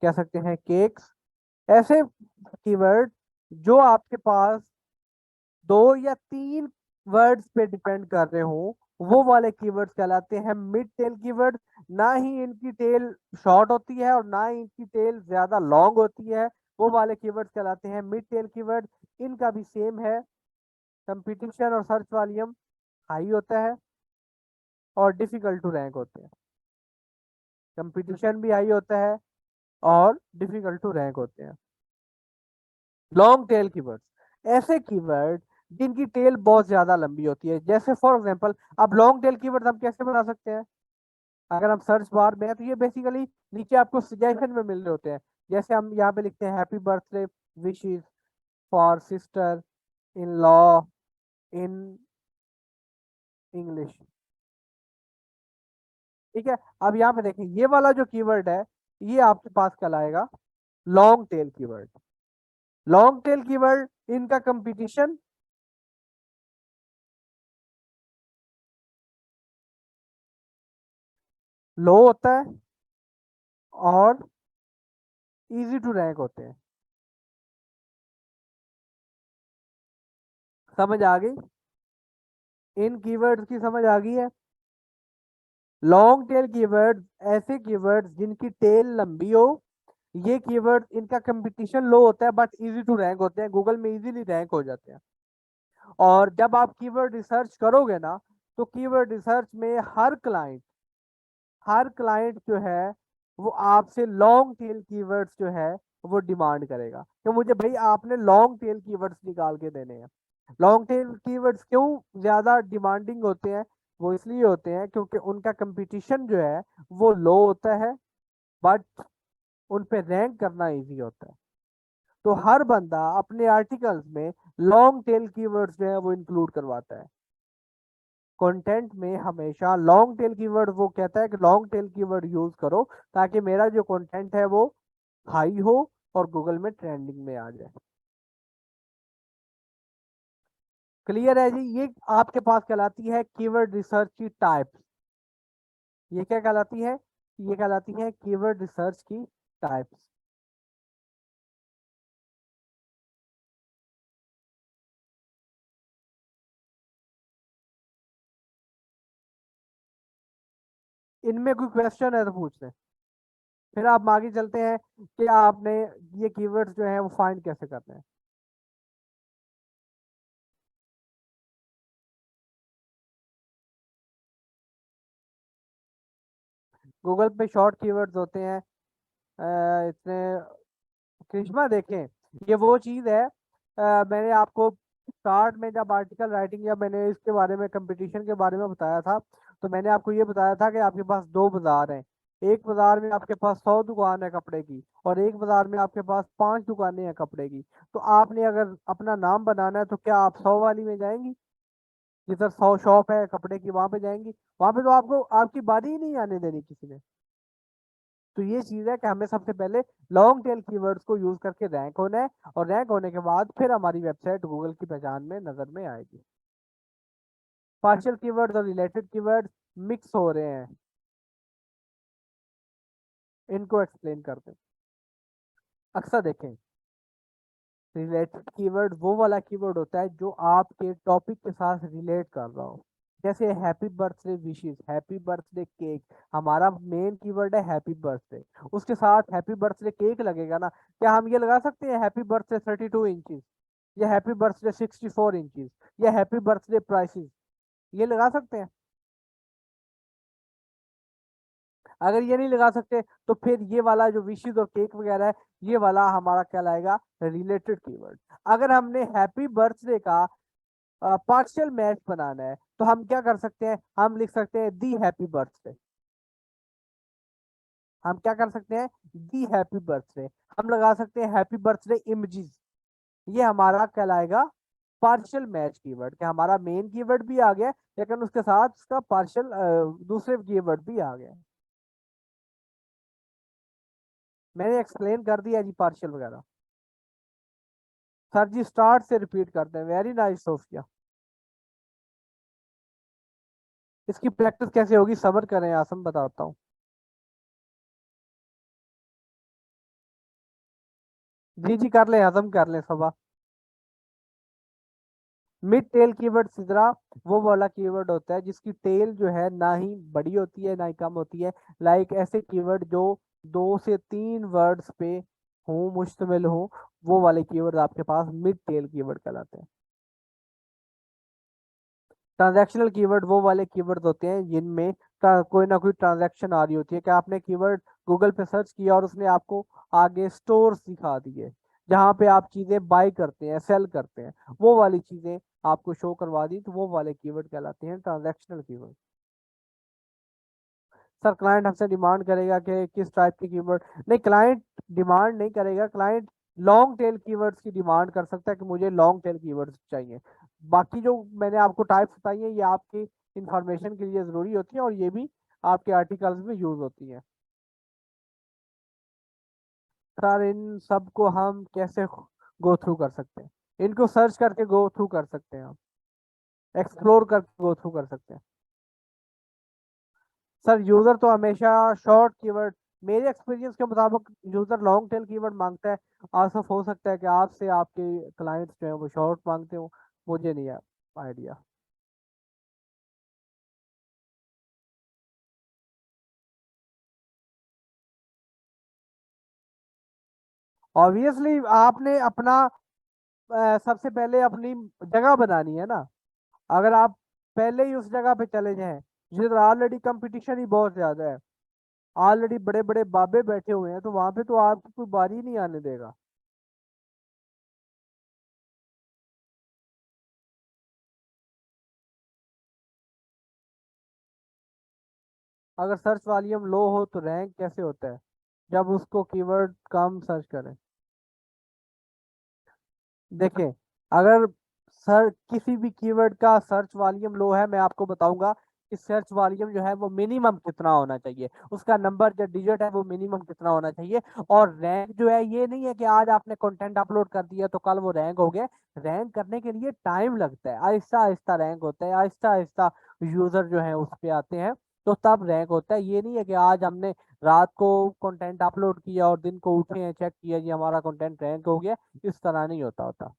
कह सकते हैं, केक्स। ऐसे कीवर्ड जो आपके पास दो या तीन वर्ड्स पे डिपेंड कर रहे हो, वो वाले कीवर्ड्स कहलाते हैं मिड टेल कीवर्ड। ना ही इनकी टेल शॉर्ट होती है और ना ही इनकी टेल ज्यादा लॉन्ग होती है, वो वाले कीवर्ड्स कहलाते हैं मिड टेल कीवर्ड। इनका भी सेम है, कंपटीशन और सर्च वॉल्यूम हाई होता है और डिफिकल्ट टू रैंक होते हैं। कंपटीशन भी हाई होता है और डिफिकल्ट टू रैंक होते हैं। लॉन्ग टेल कीवर्ड्स ऐसे कीवर्ड जिनकी टेल बहुत ज्यादा लंबी होती है। जैसे फॉर एग्जांपल, अब लॉन्ग टेल कीवर्ड हम कैसे बना सकते हैं? अगर हम सर्च बार में है तो ये बेसिकली नीचे आपको सजेशन में मिल रहे होते हैं। जैसे हम यहाँ पे लिखते हैं happy birthday wishes for sister in law in English. ठीक है, अब यहाँ पे देखें ये वाला जो कीवर्ड है ये आपके पास कहलाएगा long tail keyword. Long tail keyword इनका कंपटीशन लो होता है और इजी टू रैंक होते हैं। समझ आ गई? इन कीवर्ड्स की समझ आ गई है? लॉन्ग टेल कीवर्ड्स ऐसे कीवर्ड्स जिनकी टेल लंबी हो, ये कीवर्ड्स इनका कंपटीशन लो होता है बट इजी टू रैंक होते हैं, गूगल में इजीली रैंक हो जाते हैं। और जब आप कीवर्ड रिसर्च करोगे ना, तो कीवर्ड रिसर्च में हर क्लाइंट जो है वो आपसे लॉन्ग टेल कीवर्ड्स जो है वो डिमांड करेगा कि मुझे भाई आपने लॉन्ग टेल कीवर्ड्स निकाल के देने हैं। लॉन्ग टेल कीवर्ड्स क्यों ज्यादा डिमांडिंग होते हैं? वो इसलिए होते हैं क्योंकि उनका कंपटीशन जो है वो लो होता है, बट उन पे रैंक करना इजी होता है। तो हर बंदा अपने आर्टिकल्स में लॉन्ग टेल कीवर्ड्स जो है वो इंक्लूड करवाता है। कंटेंट में हमेशा लॉन्ग टेल कीवर्ड, वो कहता है कि लॉन्ग टेल कीवर्ड यूज करो ताकि मेरा जो कंटेंट है वो हाई हो और गूगल में ट्रेंडिंग में आ जाए। क्लियर है जी? ये आपके पास कहलाती है कीवर्ड रिसर्च की टाइप। ये क्या कहलाती है? ये कहलाती है कीवर्ड रिसर्च की टाइप्स। इनमें कोई क्वेश्चन है तो पूछ लें, फिर आप आगे चलते हैं कि आपने ये कीवर्ड्स जो है वो फाइंड कैसे करते हैं। गूगल पे शॉर्ट कीवर्ड्स होते हैं इतने। करिश्मा देखें, ये वो चीज़ है, मैंने आपको स्टार्ट में जब आर्टिकल राइटिंग या मैंने इसके बारे में कंपटीशन के बारे में बताया था, तो मैंने आपको ये बताया था कि आपके पास दो बाजार हैं। एक बाजार में आपके पास 100 दुकान है कपड़े की, और एक बाजार में आपके पास 5 दुकानें हैं कपड़े की। तो आपने अगर अपना नाम बनाना है तो क्या आप 100 वाली में जाएंगी, जिधर 100 शॉप है कपड़े की, वहां पे जाएंगी? वहां पे तो आपको आपकी बारी ही नहीं आने देनी किसी ने। तो ये चीज है कि हमें सबसे पहले लॉन्ग टेल कीवर्ड्स को यूज करके रैंक होना है, और रैंक होने के बाद फिर हमारी वेबसाइट गूगल की पहचान में नजर में आएगी। पार्शियल कीवर्ड्स और रिलेटेड कीवर्ड्स मिक्स हो रहे हैं, इनको एक्सप्लेन करते हैं। अक्सर देखें, रिलेटेड कीवर्ड वो वाला कीवर्ड होता है जो आपके टॉपिक के साथ रिलेट कर रहा हो। जैसे happy birthday wishes, happy birthday cake, हमारा मेन कीवर्ड है हैप्पी बर्थडे। उसके साथ हैप्पी बर्थडे केक लगेगा ना, क्या हम ये लगा सकते हैं हैप्पी बर्थडे 32 इंचज, या हैप्पी बर्थडे 64 इंचज, या हैप्पी बर्थडे प्राइसेस? ये लगा सकते हैं? अगर ये नहीं लगा सकते तो फिर ये वाला जो विशेस और केक वगैरह है, ये वाला हमारा क्या लाएगा? Related keyword. अगर हमने हैप्पी बर्थडे का पार्शियल मैच बनाना है तो हम क्या कर सकते हैं? हम लिख सकते हैं दी हैप्पी बर्थडे। हम क्या कर सकते हैं? दी हैप्पी बर्थडे। हम लगा सकते हैं हैप्पी बर्थडे इमेजेस। ये हमारा कहलाएगा पार्शियल मैच कीवर्ड, कि हमारा मेन कीवर्ड भी आ गया लेकिन उसके साथ उसका पार्शियल दूसरे कीवर्ड भी आ गया। मैंने एक्सप्लेन कर दिया जी पार्शियल वगैरह। सर जी स्टार्ट से रिपीट करते हैं। Very nice Sophia. इसकी प्रैक्टिस कैसे होगी? सब्र करें, आसम बताता हूँ। जी जी कर ले, हजम कर ले सबा। मिड टेल कीवर्ड सिद्रा वो वाला कीवर्ड होता है जिसकी टेल जो है ना ही बड़ी होती है ना ही कम होती है। लाइक ऐसे कीवर्ड जो 2 से 3 वर्ड्स पे हो, मुश्तमिल हो, वो वाले कीवर्ड आपके पास मिड टेल कीवर्ड कहलाते हैं। ट्रांजैक्शनल कीवर्ड वो वाले कीवर्ड होते हैं जिनमें कोई ना कोई ट्रांजैक्शन आ रही होती है, कि आपने कीवर्ड गूगल पे सर्च किया और उसने आपको आगे स्टोर्स दिखा दिए जहाँ पे आप चीजें बाय करते हैं, सेल करते हैं, वो वाली चीजें आपको शो करवा दी, तो वो वाले कीवर्ड कहलाते हैं ट्रांजैक्शनल कीवर्ड। सर क्लाइंट हमसे डिमांड करेगा कि किस टाइप की कीवर्ड? नहीं, क्लाइंट डिमांड नहीं करेगा। क्लाइंट लॉन्ग टेल कीवर्ड्स की डिमांड कर सकता है कि मुझे लॉन्ग टेल कीवर्ड्स चाहिए। बाकी जो मैंने आपको टाइप्स बताई हैं ये आपकी इंफॉर्मेशन के लिए ज़रूरी होती है, और ये भी आपके आर्टिकल्स में यूज़ होती हैं। सर इन सब को हम कैसे गो थ्रू कर सकते हैं? इनको सर्च करके गो थ्रू कर सकते हैं, हम एक्सप्लोर करके गो थ्रू कर सकते हैं। सर यूजर तो हमेशा शॉर्ट कीवर्ड, मेरे एक्सपीरियंस के मुताबिक यूजर लॉन्ग टेल कीवर्ड मांगता है। आसफ हो सकता है कि आपसे आपके क्लाइंट्स जो है वो शॉर्ट मांगते हो, मुझे नहीं है आइडिया। ऑब्वियसली आपने अपना सबसे पहले अपनी जगह बनानी है ना। अगर आप पहले ही उस जगह पे चले जाएं जिधर ऑलरेडी कंपटीशन ही बहुत ज्यादा है, ऑलरेडी बड़े बड़े बाबे बैठे हुए हैं, तो वहां पे तो आपकी कोई बारी नहीं आने देगा। अगर सर्च वॉल्यूम लो हो तो रैंक कैसे होता है? जब उसको कीवर्ड कम सर्च करें। देखें, अगर सर किसी भी कीवर्ड का सर्च वॉल्यूम लो है, मैं आपको बताऊंगा कि सर्च वॉल्यूम जो है वो मिनिमम कितना होना चाहिए, उसका नंबर जो डिजिट है वो मिनिमम कितना होना चाहिए। और रैंक जो है ये नहीं है कि आज आपने कंटेंट अपलोड कर दिया तो कल वो रैंक हो गया। रैंक करने के लिए टाइम लगता है, आहिस्ता आहिस्ता रैंक होता है, आहिस्ता आहिस्ता यूजर जो है उस पे आते हैं, तो तब रैंक होता है। ये नहीं है कि आज हमने रात को कंटेंट अपलोड किया और दिन को उठे हैं चेक किया जी हमारा कंटेंट रैंक हो गया, इस तरह नहीं होता।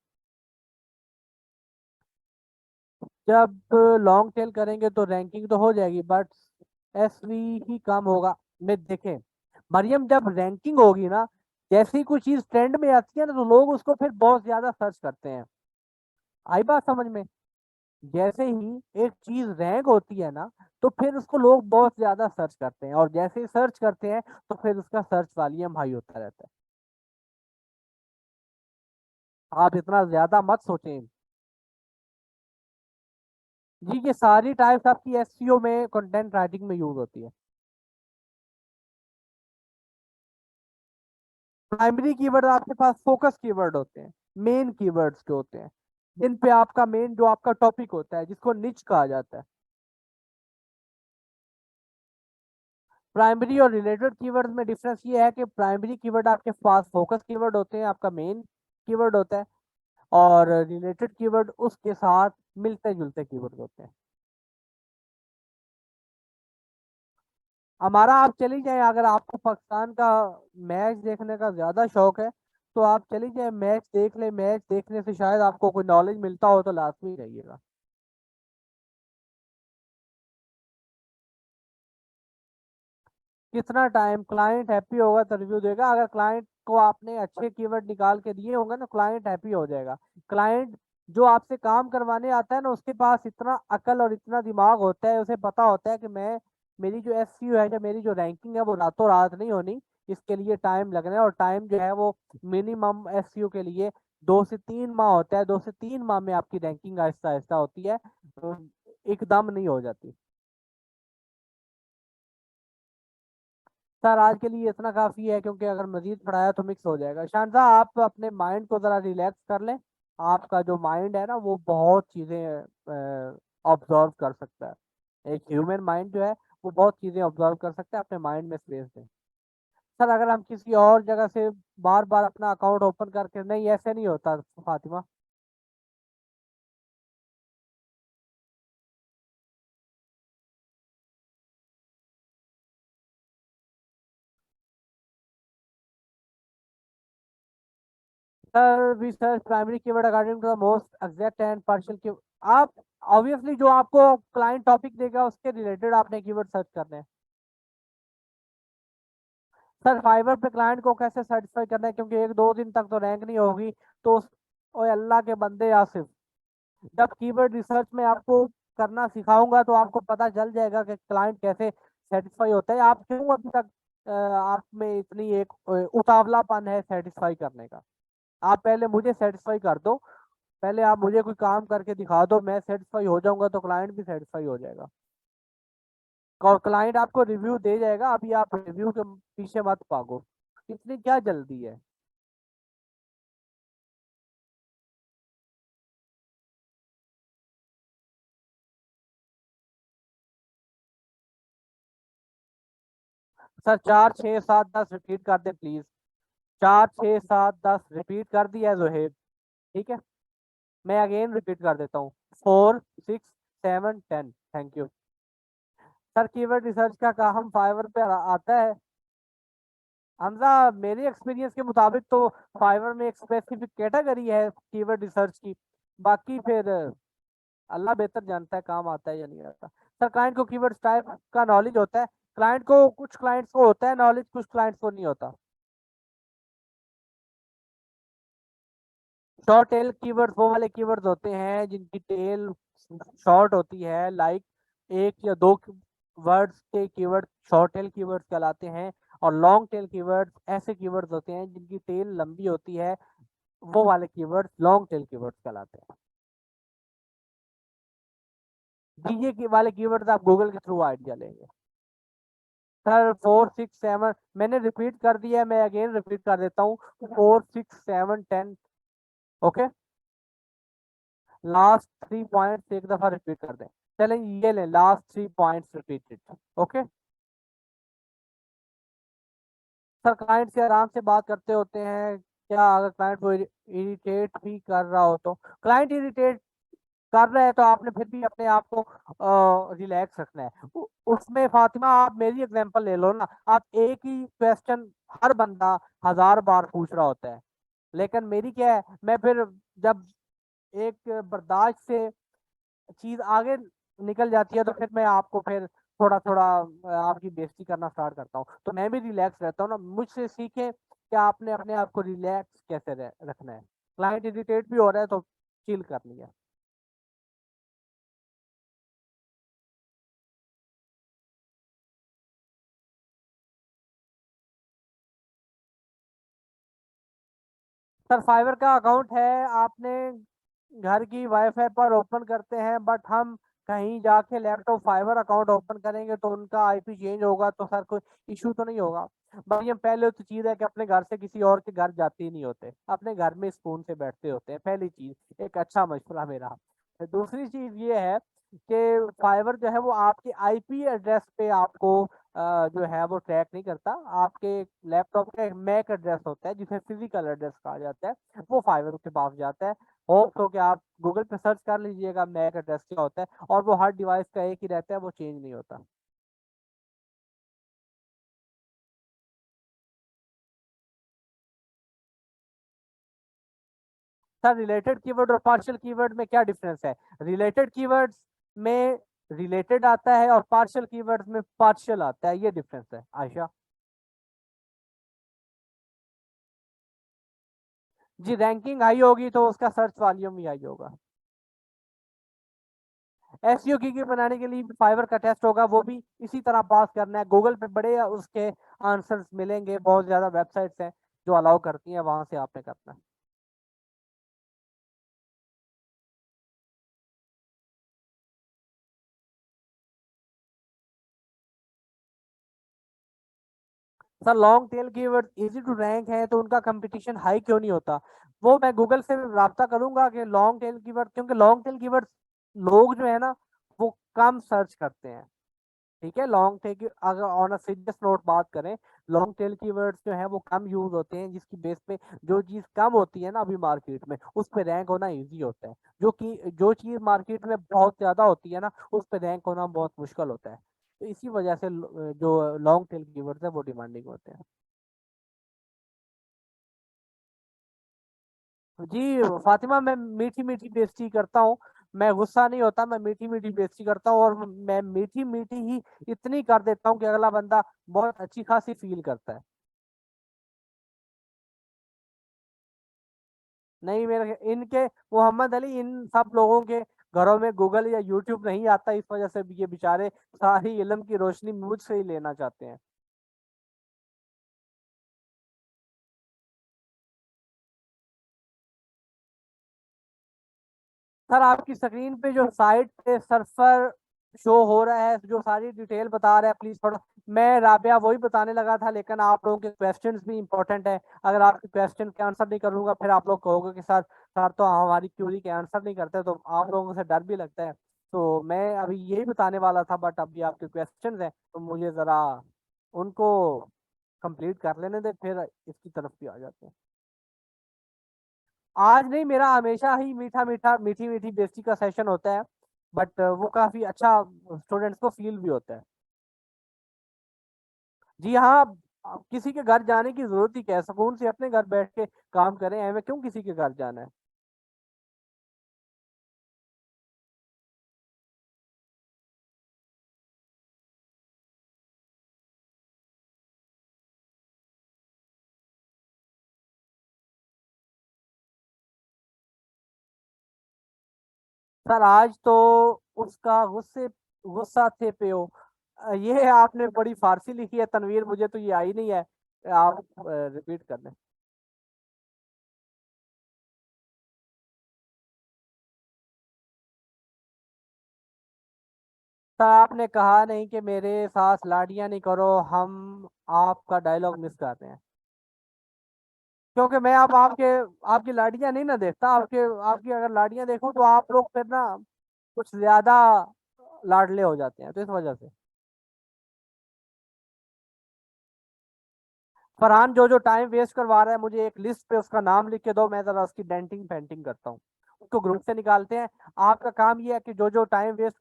जब लॉन्ग टेल करेंगे तो रैंकिंग तो हो जाएगी, बट एसवी ही कम होगा। मैं देखें, मरियम जब रैंकिंग होगी ना, जैसी कोई चीज ट्रेंड में आती है ना तो लोग उसको फिर बहुत ज्यादा सर्च करते हैं। आई बात समझ में? जैसे ही एक चीज रैंक होती है ना, तो फिर उसको लोग बहुत ज्यादा सर्च करते हैं, और जैसे ही सर्च करते हैं तो फिर उसका सर्च वॉल्यूम हाई होता रहता है। आप इतना ज्यादा मत सोचें। जी, ये सारी टाइप्स आपकी एसईओ में, कंटेंट राइटिंग में यूज होती है। प्राइमरी कीवर्ड आपके पास फोकस कीवर्ड होते हैं, मेन कीवर्ड्स के होते हैं, जिन पे आपका मेन जो आपका टॉपिक होता है जिसको निच कहा जाता है। प्राइमरी और रिलेटेड कीवर्ड्स में डिफरेंस ये है कि प्राइमरी कीवर्ड आपके पास फोकस कीवर्ड होते हैं, आपका मेन कीवर्ड होता है, और रिलेटेड कीवर्ड उसके साथ मिलते जुलते कीवर्ड होते हैं। हमारा आप चली जाए, अगर आपको पाकिस्तान का मैच देखने का ज्यादा शौक है तो आप चली जाए, मैच देख ले, मैच देखने से शायद आपको कोई नॉलेज मिलता हो तो लाजमी जाइएगा। कितना टाइम क्लाइंट हैप्पी होगा तो रिव्यू देगा। अगर क्लाइंट को आपने अच्छे कीवर्ड निकाल के दिए होंगे ना, क्लाइंट हैप्पी हो जाएगा। क्लाइंट जो आपसे काम करवाने आता है ना, उसके पास इतना अकल और इतना दिमाग होता है, उसे पता होता है कि मैं, मेरी जो एसईओ है या मेरी जो रैंकिंग है वो रातों रात नहीं होनी, इसके लिए टाइम लगना है। और टाइम जो है वो मिनिमम एसईओ के लिए 2 से 3 माह होता है। 2 से 3 माह में आपकी रैंकिंग आहिस्ता आहिस्ता होती है, तो एकदम नहीं हो जाती। सर आज के लिए इतना काफी है, क्योंकि अगर मजीद पढ़ाया तो मिक्स हो जाएगा। शांता, आप अपने माइंड को जरा रिलैक्स कर लें। आपका जो माइंड है ना वो बहुत चीजें ऑब्जर्व कर सकता है। एक ह्यूमन माइंड जो है वो बहुत चीजें ऑब्जर्व कर सकता है। अपने माइंड में स्पेस दें। सर अगर हम किसी और जगह से बार बार अपना अकाउंट ओपन करके, नहीं ऐसे नहीं होता Fatima. Sir research primary keyword according to the most exact and partial की, आप ऑब्वियसली जो आपको क्लाइंट टॉपिक देगा उसके रिलेटेड आपने कीवर्ड सर्च करने हैं। सर फाइवर पे क्लाइंट को कैसे सेटिस्फाई करना है, क्योंकि 1-2 दिन तक तो रैंक नहीं होगी। तो ओए अल्लाह के बंदे आसिफ, जब कीवर्ड रिसर्च में आपको करना सिखाऊंगा तो आपको पता चल जाएगा कि क्लाइंट कैसे सेटिस्फाई होता है। आप क्यों अभी तक आप में इतनी एक उतावलापन है सेटिस्फाई करने का? आप पहले मुझे सेटिस्फाई कर दो, पहले आप मुझे कोई काम करके दिखा दो, मैं सेटिस्फाई हो जाऊंगा तो क्लाइंट भी सेटिस्फाई हो जाएगा, और क्लाइंट आपको रिव्यू दे जाएगा। अभी आप रिव्यू के पीछे मत भागो, इतनी क्या जल्दी है? सर 4, 6, 7, 10 रिपीट कर दे प्लीज। 4, 6, 7, 10 रिपीट कर दिया है जोहेब। ठीक है, मैं अगेन रिपीट कर देता हूँ। 4, 6, 7, 10। Thank you. Sir keyword research का काम फाइवर पे आता है। हमजा, मेरे एक्सपीरियंस के मुताबिक तो फाइवर में एक स्पेसिफिक कैटेगरी है कीवर्ड रिसर्च की। बाकी फिर अल्लाह बेहतर जानता है काम आता है या नहीं आता। सर क्लाइंट को कीवर्ड टाइप का नॉलेज होता है। क्लाइंट को, कुछ क्लाइंट्स को होता है नॉलेज, कुछ क्लाइंट्स को नहीं होता। शॉर्ट टेल कीवर्ड्स वो वाले कीवर्ड्स होते हैं जिनकी टेल शॉर्ट होती है, लाइक 1 या 2 वर्ड्स के कीवर्ड शॉर्ट टेल कीवर्ड्स कहलाते हैं। और लॉन्ग टेल कीवर्ड्स ऐसे कीवर्ड्स होते हैं जिनकी टेल लंबी होती है, वो वाले कीवर्ड्स लॉन्ग टेल कीवर्ड्स कहलाते हैं। ये की वाले कीवर्ड्स आप गूगल के थ्रू आइडिया लेंगे। सर 4, 6, 7 मैंने रिपीट कर दिया है, मैं अगेन रिपीट कर देता हूँ। 4, 6, 7, 10। ओके। लास्ट 3 पॉइंट्स एक दफा रिपीट कर दें। चलें ये लें, last 3 points repeated. Okay sir, client से आराम से बात करते होते हैं, क्या अगर क्लाइंट को इरिटेट भी कर रहा हो तो, क्लाइंट इरिटेट कर रहे हैं तो आपने फिर भी अपने आप को रिलैक्स रखना है। उसमें फातिमा आप मेरी एग्जांपल ले लो ना, आप एक ही क्वेश्चन हर बंदा 1000 बार पूछ रहा होता है, लेकिन मेरी क्या है, मैं फिर जब एक बर्दाश्त से चीज आगे निकल जाती है तो फिर मैं आपको फिर थोड़ा थोड़ा आपकी बेइज्जती करना स्टार्ट करता हूँ, तो मैं भी रिलैक्स रहता हूँ ना। मुझसे सीखें कि आपने अपने आप को रिलैक्स कैसे रखना है। क्लाइंट इरिटेट भी हो रहा है तो चिल करनी है। सर फाइवर का अकाउंट है, आपने घर की वाईफाई पर ओपन करते हैं, बट हम कहीं जाके लैपटॉप फाइबर अकाउंट ओपन करेंगे तो उनका आईपी चेंज होगा, तो सर कोई इशू तो नहीं होगा। भाई हम पहले तो चीज़ है कि अपने घर से किसी और के घर जाते ही नहीं होते, अपने घर में सुकून से बैठते होते हैं, पहली चीज़ एक अच्छा मशवरा मेरा। दूसरी चीज़ ये है कि फाइबर जो है वो आपके आईपी एड्रेस पे आपको जो है वो ट्रैक नहीं करता। आपके लैपटॉप का एक मैक एड्रेस होता है जिसे फिजिकल एड्रेस कहा जाता है, वो फाइबर के पास जाता है। होप तो कि आप गूगल पे सर्च कर लीजिएगा मैक एड्रेस क्या होता है, और वो हर डिवाइस का एक ही रहता है, वो चेंज नहीं होता। सर रिलेटेड कीवर्ड और पार्शियल कीवर्ड में क्या डिफरेंस है? रिलेटेड कीवर्ड्स में रिलेटेड आता है और पार्शियल कीवर्ड्स में पार्शियल आता है, ये डिफरेंस है आयशा। जी रैंकिंग हाई होगी तो उसका सर्च वॉल्यूम भी हाई होगा। एसईओ की बनाने के लिए फाइवर का टेस्ट होगा, वो भी इसी तरह पास करना है। गूगल पे बड़े उसके आंसर्स मिलेंगे, बहुत ज्यादा वेबसाइट्स हैं जो अलाउ करती हैं, वहां से आपने करना है। Sir long tail keyword easy to rank है तो उनका कंपटीशन हाई क्यों नहीं होता? वो मैं गूगल से राब्ता करूंगा कि लॉन्ग टेल कीवर्ड, क्योंकि लॉन्ग टेल कीवर्ड लोग जो है ना वो कम सर्च करते हैं। ठीक है, लॉन्ग टेल की अगर ऑन अ सीरियस नोट बात करें, लॉन्ग टेल कीवर्ड्स जो है वो कम यूज होते हैं, जिसकी बेस पे जो चीज कम होती है ना अभी मार्केट में उस पे रैंक होना इजी होता है। जो चीज मार्केट में बहुत ज्यादा होती है ना उस पे रैंक होना बहुत मुश्किल होता है। तो इसी वजह से जो लॉन्ग टेल कीवर्ड्स है वो डिमांडिंग होते हैं। जी फातिमा, मैं मीठी मीठी बेइज्जती करता हूँ, मैं गुस्सा नहीं होता, मैं मीठी मीठी बेइज्जती करता हूँ, और मैं मीठी मीठी ही इतनी कर देता हूँ कि अगला बंदा बहुत अच्छी खासी फील करता है। नहीं मेरे इनके मोहम्मद अली इन सब लोगों के घरों में गूगल या यूट्यूब नहीं आता, इस वजह से भी ये बेचारे सारी इल्म की रोशनी मुझसे ही लेना चाहते हैं। सर आपकी स्क्रीन पे जो साइट पे सर्फर शो हो रहा है, जो सारी डिटेल बता रहा है, प्लीज थोड़ा, मैं राबिया वही बताने लगा था, लेकिन आप लोगों के क्वेश्चंस भी इंपॉर्टेंट है। अगर आपके क्वेश्चन के आंसर नहीं करूंगा फिर आप लोग कहोगे कि सर सर तो हमारी क्यूरी के आंसर नहीं करते, तो आप लोगों से डर भी लगता है। तो मैं अभी यही बताने वाला था, बट अभी आपके क्वेश्चंस हैं तो मुझे जरा उनको कंप्लीट कर लेने दे, फिर इसकी तरफ भी आ जाते हैं। आज नहीं, मेरा हमेशा ही मीठा मीठा मीठी मीठी बेइज्जती का सेशन होता है, बट वो काफी अच्छा स्टूडेंट्स को फील भी होता है। जी हाँ, अब किसी के घर जाने की जरूरत ही क्या है, सुकून से अपने घर बैठ के काम करें, हमें क्यों किसी के घर जाना है। सर आज तो उसका गुस्सा थे पे हो, ये आपने बड़ी फारसी लिखी है तनवीर, मुझे तो ये आई नहीं है, आप रिपीट कर लें। सर आपने कहा नहीं कि मेरे साथ लाड़ियां नहीं करो, हम आपका डायलॉग मिस कर रहे हैं। क्योंकि मैं अब आपकी लाड़ियां नहीं ना देखता, आपकी अगर लाड़ियां देखूं तो आप लोग फिर ना कुछ ज्यादा लाडले हो जाते हैं, तो इस वजह से। फरहान जो जो टाइम वेस्ट करवा रहा है, मुझे एक लिस्ट पे उसका नाम लिख के दो, मैं जरा उसकी डेंटिंग पेंटिंग करता हूँ, उसको ग्रुप से निकालते हैं। आपका काम ये है कि जो जो टाइम वेस्ट